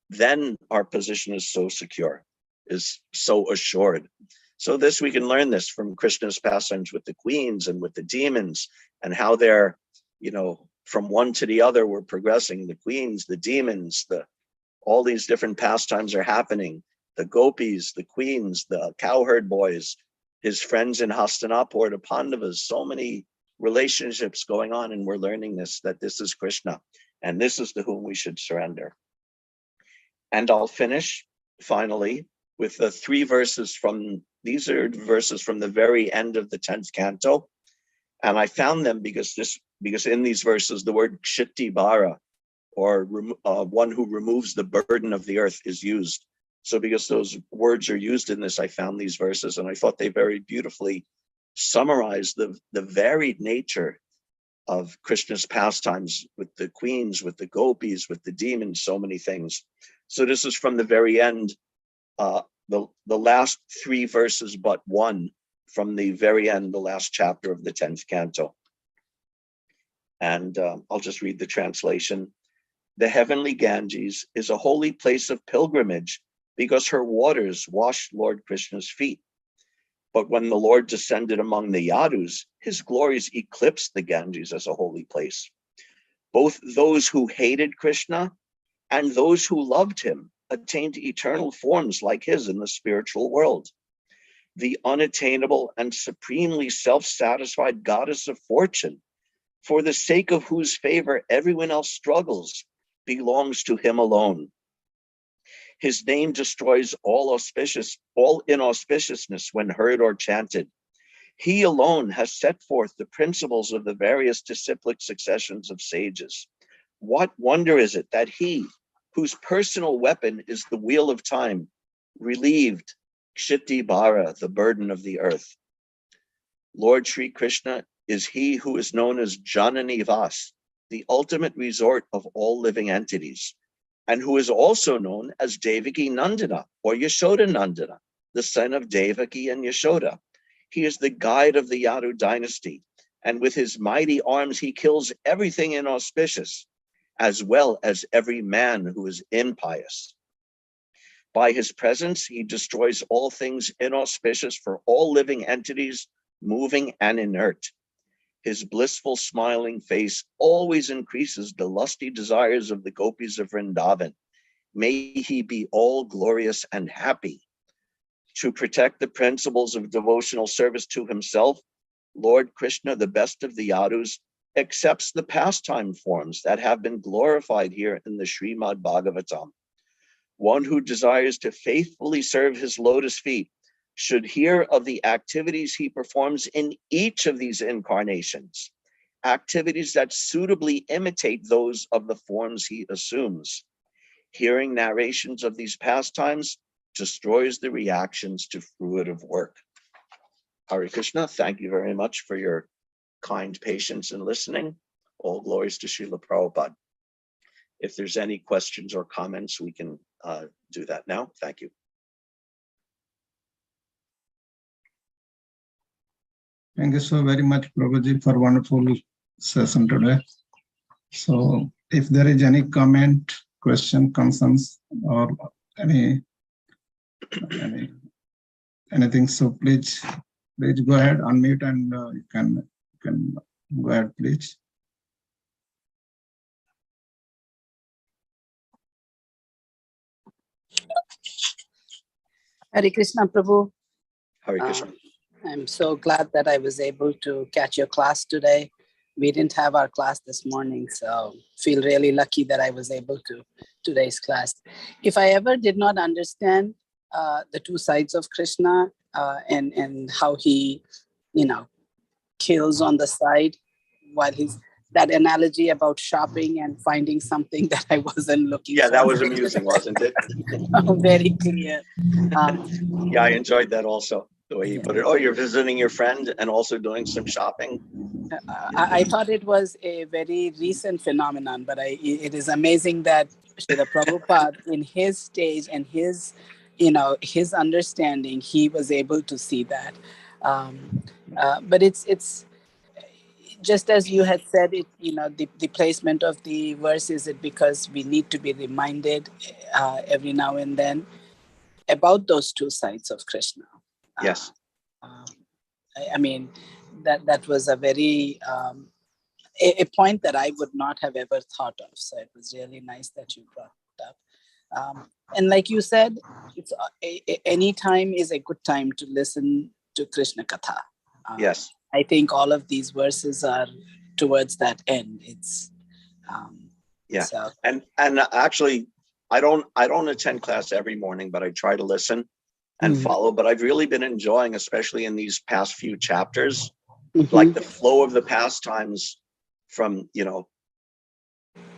then our position is so secure, is so assured. So we can learn this from Krishna's pastimes with the queens and with the demons, and how they're, from one to the other, we're progressing. The queens, the demons, all these different pastimes are happening. The gopis, the queens, the cowherd boys, his friends in Hastinapur, the Pandavas, so many relationships going on, and we're learning that this is Krishna, and this is to whom we should surrender. And I'll finish finally with the 3 verses these are verses from the very end of the 10th canto. And I found them because in these verses, the word Kshiti Bara, or one who removes the burden of the earth, is used. So because those words are used in this, I found these verses, and I thought they very beautifully summarize the varied nature of Krishna's pastimes with the queens, with the gopis, with the demons, so many things. So this is from the very end, the last 3 verses but 1 from the very end, the last chapter of the 10th canto. And I'll just read the translation. The heavenly Ganges is a holy place of pilgrimage because her waters washed Lord Krishna's feet. But when the Lord descended among the Yadus, his glories eclipsed the Ganges as a holy place. Both those who hated Krishna and those who loved him attained eternal forms like his in the spiritual world. The unattainable and supremely self-satisfied goddess of fortune, for the sake of whose favor everyone else struggles, belongs to him alone. His name destroys all inauspiciousness when heard or chanted. He alone has set forth the principles of the various disciplic successions of sages. What wonder is it that he, whose personal weapon is the wheel of time, relieved Kshiti Bara, the burden of the earth? Lord Sri Krishna is he who is known as Janani Vas, the ultimate resort of all living entities, and who is also known as Devaki Nandana or Yashoda Nandana, the son of Devaki and Yashoda. He is the guide of the Yadu dynasty, and with his mighty arms he kills everything inauspicious, as well as every man who is impious. By his presence, he destroys all things inauspicious for all living entities, moving and inert. His blissful smiling face always increases the lusty desires of the gopis of Vrindavan. May he be all glorious and happy. To protect the principles of devotional service to himself, Lord Krishna, the best of the Yadus, accepts the pastime forms that have been glorified here in the Srimad Bhagavatam. One who desires to faithfully serve his lotus feet should hear of the activities he performs in each of these incarnations, activities that suitably imitate those of the forms he assumes. Hearing narrations of these pastimes destroys the reactions to fruitive work. Hare Krishna, thank you very much for your kind patience in listening. All glories to Srila Prabhupada. If there's any questions or comments, we can do that now. Thank you. Thank you so very much, Prabhuji, for wonderful session today. So if there is any comment, question, concerns, or anything, so please go ahead, unmute, and you can go ahead, please. Hare Krishna, Prabhu. Hare Krishna. I'm so glad that I was able to catch your class today. We didn't have our class this morning, so feel really lucky that I was able to today's class. If I ever did not understand the two sides of Krishna and how he, kills on the side while he's, that analogy about shopping and finding something that I wasn't looking for. Yeah, that was amusing, wasn't it? Very clear. Yeah, I enjoyed that also, the way you put it. Oh, you're visiting your friend and also doing some shopping? I thought it was a very recent phenomenon, but it is amazing that Srila Prabhupada, in his stage and his understanding, he was able to see that. But it's just as you had said it, the placement of the verse is it because we need to be reminded every now and then about those two sides of Krishna. Yes. I mean, that was a very a point that I would not have ever thought of. So it was really nice that you brought it up. And like you said, it's any time is a good time to listen to Krishna Katha. Yes. I think all of these verses are towards that end. It's so. And actually, I don't attend class every morning, but I try to listen and follow. But I've really been enjoying, especially in these past few chapters, like the flow of the pastimes from,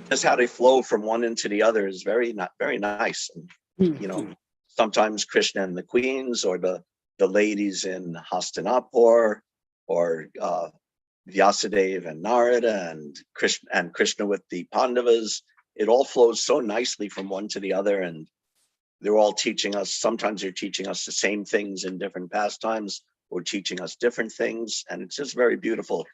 just how they flow from one into the other is very nice. And, sometimes Krishna and the queens, or the ladies in Hastinapur, or Vyasadeva and Narada, and Krishna with the Pandavas. It all flows so nicely from one to the other, and they're all teaching us. Sometimes they're teaching us the same things in different pastimes, or teaching us different things, and it's just very beautiful.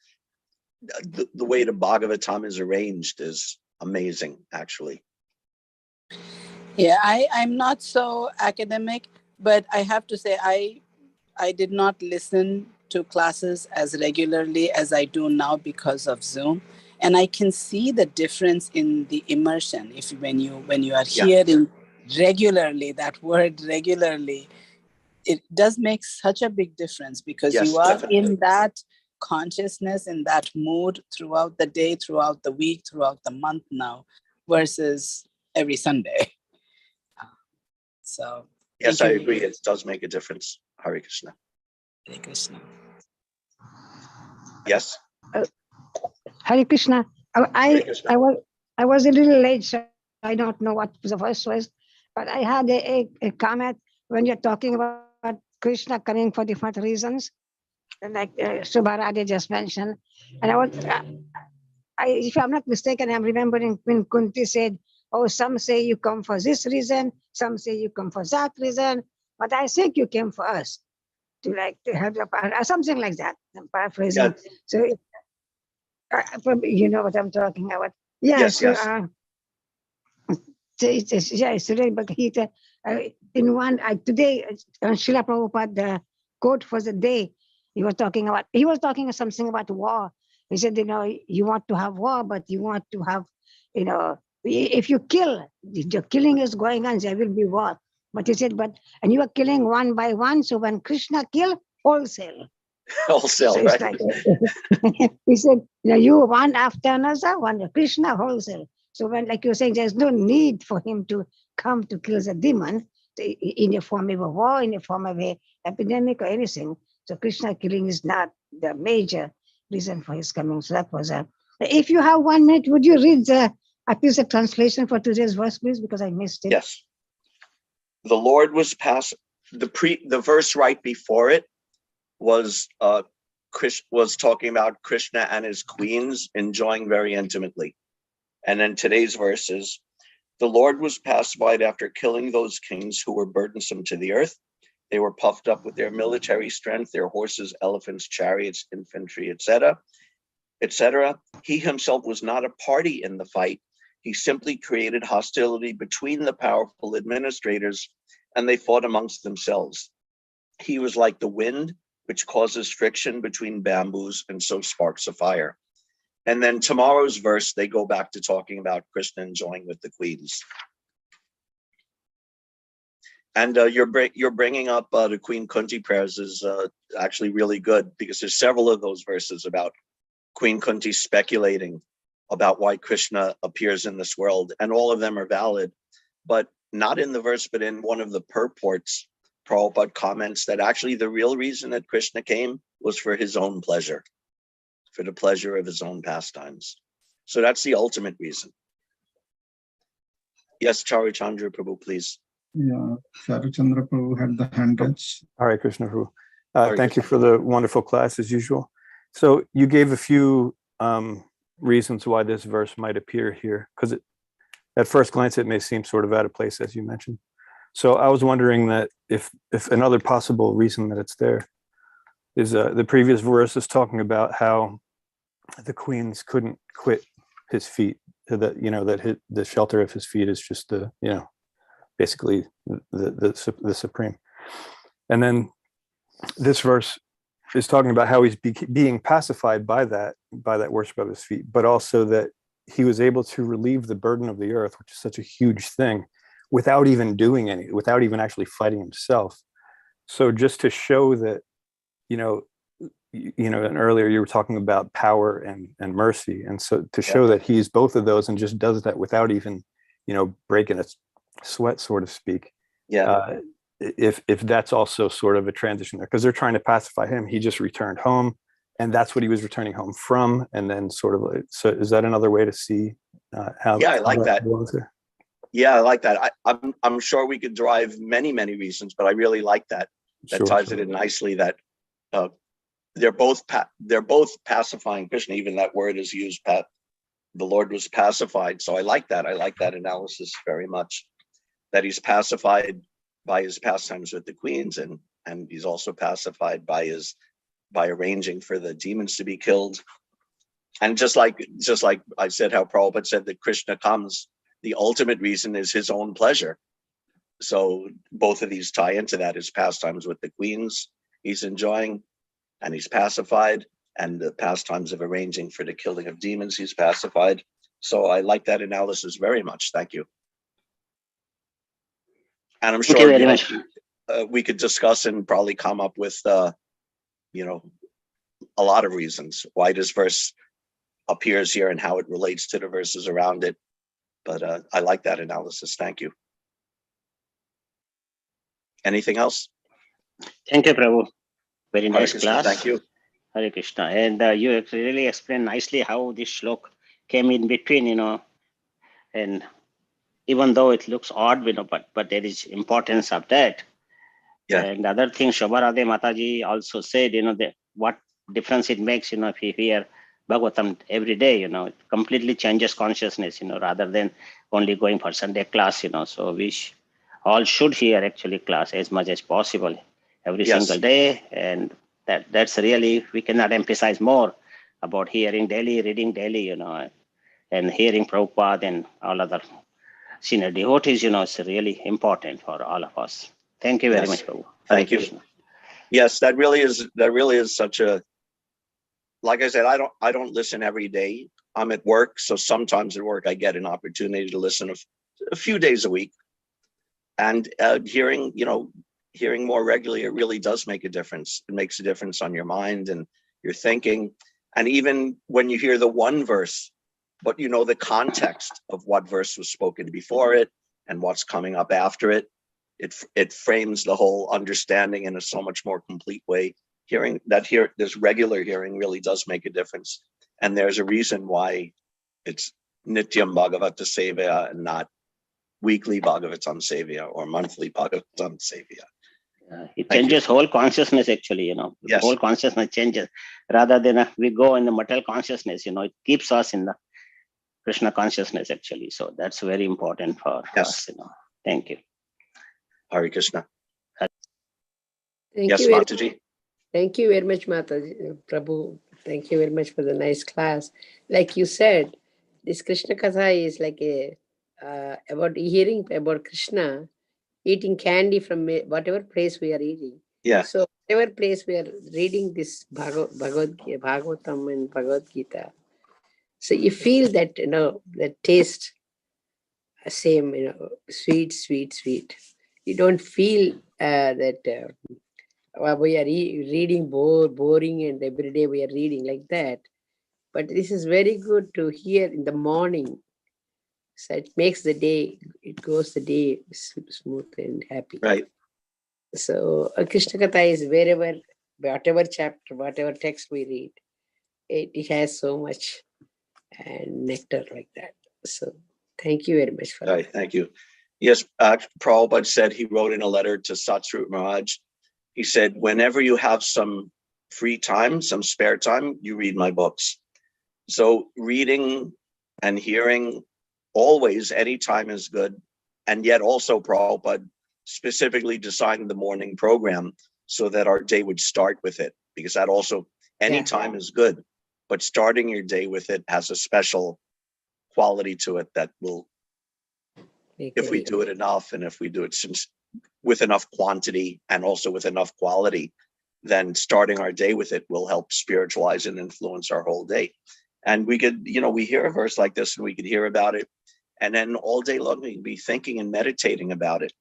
The way the Bhagavatam is arranged is amazing, actually. Yeah, I'm not so academic, but I have to say I did not listen to classes as regularly as I do now because of Zoom, and I can see the difference in the immersion. When you are hearing regularly, that word regularly, it does make such a big difference, because you are definitely in that consciousness, in that mood throughout the day, throughout the week, throughout the month now, versus every Sunday. So yes, I agree. It does make a difference. Hare Krishna. Hare Krishna. Yes. Hare Krishna. I was a little late, so I don't know what the first was, but I had a comment when you're talking about Krishna coming for different reasons, like Subharadi just mentioned. And if I'm not mistaken, I'm remembering when Kunti said, "Oh, some say you come for this reason, some say you come for that reason, but I think you came for us." to help the partner, something like that. I'm paraphrasing. Yeah. So, you know what I'm talking about. Yeah. Yes, So, yes. It's today, but in one today, Srila Prabhupada, the quote for the day, he was talking something about war. He said, you want to have war, but you want to have, if you kill, the killing is going on, there will be war. But he said, and you are killing one by one. So when Krishna kill, wholesale. Wholesale, So right? it's like, he said, you one after another, one Krishna wholesale. So when, like you're saying, there's no need for him to come to kill the demon in the form of a war, in the form of an epidemic or anything. So Krishna killing is not the major reason for his coming. So that was if you have 1 minute, would you read at least the translation for today's verse, please? Because I missed it. Yes. The Lord was the verse right before it was talking about Krishna and his queens enjoying very intimately. And then today's verse is, the Lord was pacified after killing those kings who were burdensome to the earth. They were puffed up with their military strength, their horses, elephants, chariots, infantry, etc., etc. He himself was not a party in the fight. He simply created hostility between the powerful administrators, and they fought amongst themselves. He was like the wind, which causes friction between bamboos and so sparks a fire. And then tomorrow's verse, they go back to talking about Krishna enjoying with the queens. And you're bringing up the Queen Kunti prayers is actually really good, because there's several of those verses about Queen Kunti speculating about why Krishna appears in this world, and all of them are valid, but not in the verse, but in one of the purports, Prabhupada comments that actually the real reason that Krishna came was for his own pleasure, for the pleasure of his own pastimes. So that's the ultimate reason. Yes, Charichandra Prabhu, please. Yeah, Charichandra Prabhu had the hand raised. Hare Krishna Prabhu. Hare Thank you Krishna. for the wonderful class as usual. So you gave a few reasons why this verse might appear here, because at first glance it may seem sort of out of place, as you mentioned. So I was wondering that if another possible reason that it's there is the previous verse is talking about how the queens couldn't quit his feet, that the shelter of his feet is just basically the supreme. And then this verse is talking about how he's being pacified by that worship of his feet, but also that he was able to relieve the burden of the earth, which is such a huge thing, without even doing without even actually fighting himself. So just to show that, and earlier you were talking about power and mercy. And so to show that he's both of those and just does that without even, breaking a sweat, so to speak. Yeah. If that's also sort of a transition there, because they're trying to pacify him. He just returned home, and that's what he was returning home from. And then so is that another way to see how? Yeah, I like that. Yeah, I like that. I'm sure we could derive many, many reasons, but I really like that. That ties it in nicely. That they're both pacifying Krishna. Even that word is used. The Lord was pacified. So I like that. I like that analysis very much. That he's pacified by his pastimes with the queens, and he's also pacified by arranging for the demons to be killed. And just like I said, how Prabhupada said that Krishna comes, the ultimate reason is his own pleasure. So both of these tie into that. His pastimes with the queens he's enjoying, and he's pacified, and the pastimes of arranging for the killing of demons he's pacified. So I like that analysis very much. Thank you. And I'm sure Thank you very much. We could discuss and probably come up with a lot of reasons why this verse appears here and how it relates to the verses around it. But I like that analysis. Thank you. Anything else? Thank you, Prabhu. Very Hare nice Krishna, class. thank you. Hare Krishna. And you really explained nicely how this shlok came in between, and even though it looks odd, but there is importance of that. Yeah. And the other thing, Shobharade Mataji also said, that what difference it makes, if you hear Bhagavatam every day, it completely changes consciousness, rather than only going for Sunday class, so we all should hear actually class as much as possible. every Yes. single day. And that's really, we cannot emphasize more about hearing daily, reading daily, and hearing Prabhupada and all other senior devotees, it's really important for all of us. Thank you very Yes. much, Prabhu. Thank Hare you. Krishna. Yes, that really is such a, like I said, I don't listen every day. I'm at work, so sometimes at work I get an opportunity to listen a few days a week. And hearing more regularly, it really does make a difference. It makes a difference on your mind and your thinking. And even when you hear the one verse, but you know the context of what verse was spoken before it and what's coming up after it, it frames the whole understanding in a so much more complete way. This regular hearing really does make a difference. And there's a reason why it's Nityam Bhagavata Sevaya and not weekly Bhagavatam Sevaya or monthly Bhagavatam Sevaya. It changes whole consciousness, actually, Yes. Whole consciousness changes. Rather than we go in the material consciousnness, it keeps us in the Krishna consciousness, actually. So that's very important for us, Thank you. Hare Krishna. Thank Yes, you very Mataji. Thank you very much, Mataji, Prabhu. Thank you very much for the nice class. Like you said, this Krishna Katha is like about hearing about Krishna, eating candy from whatever place we are eating. Yeah. So whatever place we are reading this Bhagavatam and Bhagavad Gita, so you feel that, that taste, same, sweet, sweet, sweet. You don't feel that we are reading boring and every day we are reading like that. But this is very good to hear in the morning. So it makes the day, it goes the day smooth and happy. Right. So Krishna Katha is wherever, whatever chapter, whatever text we read, it has so much and nectar like that. So thank you very much for Right. Thank you. Yes, Prabhupada said, he wrote in a letter to Satsvarup Maharaj, he said, whenever you have some free time, some spare time, you read my books. So reading and hearing always, anytime is good. And yet also Prabhupada specifically designed the morning program so that our day would start with it, because that also, any time is good, but starting your day with it has a special quality to it that will, if we do it enough, and if we do it with enough quantity and also with enough quality, then starting our day with it will help spiritualize and influence our whole day. And we could, we hear a verse like this and we could hear about it, and then all day long we can be thinking and meditating about it,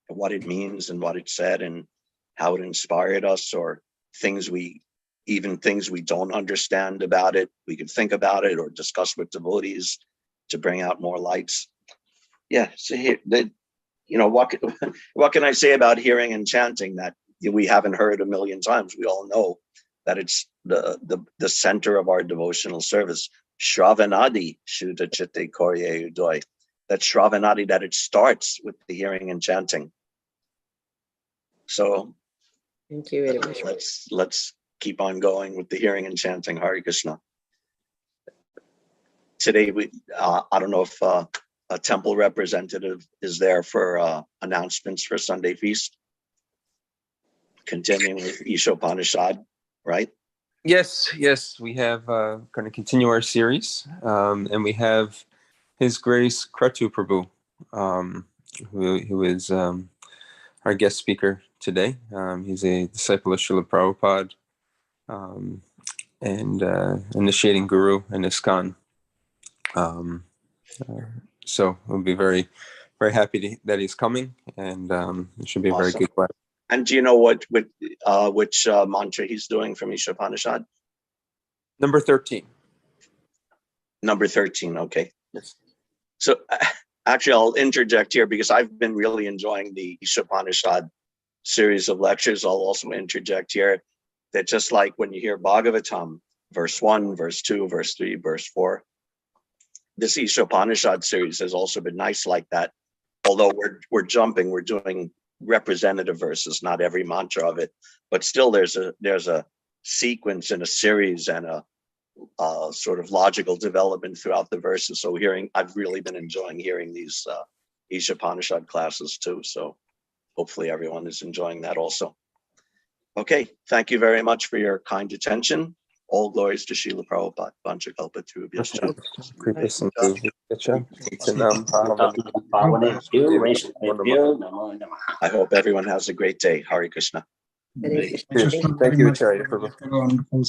and what it means and what it said and how it inspired us, or things we don't understand about it. We could think about it or discuss with devotees to bring out more lights. Yeah. So here, what can I say about hearing and chanting that we haven't heard a million times? We all know that it's the center of our devotional service. Shravanadi Shuddha Chitte Korye Udoy. That Shravanadi, that it starts with the hearing and chanting. So thank you very much. Let's keep on going with the hearing and chanting. Hare Krishna. Today I don't know if a temple representative is there for announcements for Sunday feast. Continuing with Ishopanishad, right? Yes, we have going to continue our series, and we have His Grace Kratu Prabhu, who is our guest speaker today. He's a disciple of Srila Prabhupada and initiating guru in ISKCON. So we'll be very, very happy that he's coming, and it should be a very good class. And do you know which mantra he's doing from Ishopanishad? Number 13. Number 13, okay. Yes. So actually, I'll interject here because I've been really enjoying the Ishopanishad series of lectures. I'll also interject here that just like when you hear Bhagavatam, verse 1, verse 2, verse 3, verse 4, this Ishopanishad series has also been nice like that. Although we're doing representative verses, not every mantra of it, but still there's a sequence and a series and a sort of logical development throughout the verses. So I've really been enjoying hearing these Ishopanishad classes too. So hopefully everyone is enjoying that also. Okay, thank you very much for your kind attention. All glories to Srila Prabhupada. Vanchakalpa Tarubhyascha. Kripa Sindhu Vishwecha. Nityam Pavanebhyo Vaishnavebhyo Namo Namaha. I hope everyone has a great day. Hare Krishna. Hare Krishna. Thank you so Thank very you, much, Acharya Prabhuji, Prabhu. for a wonderful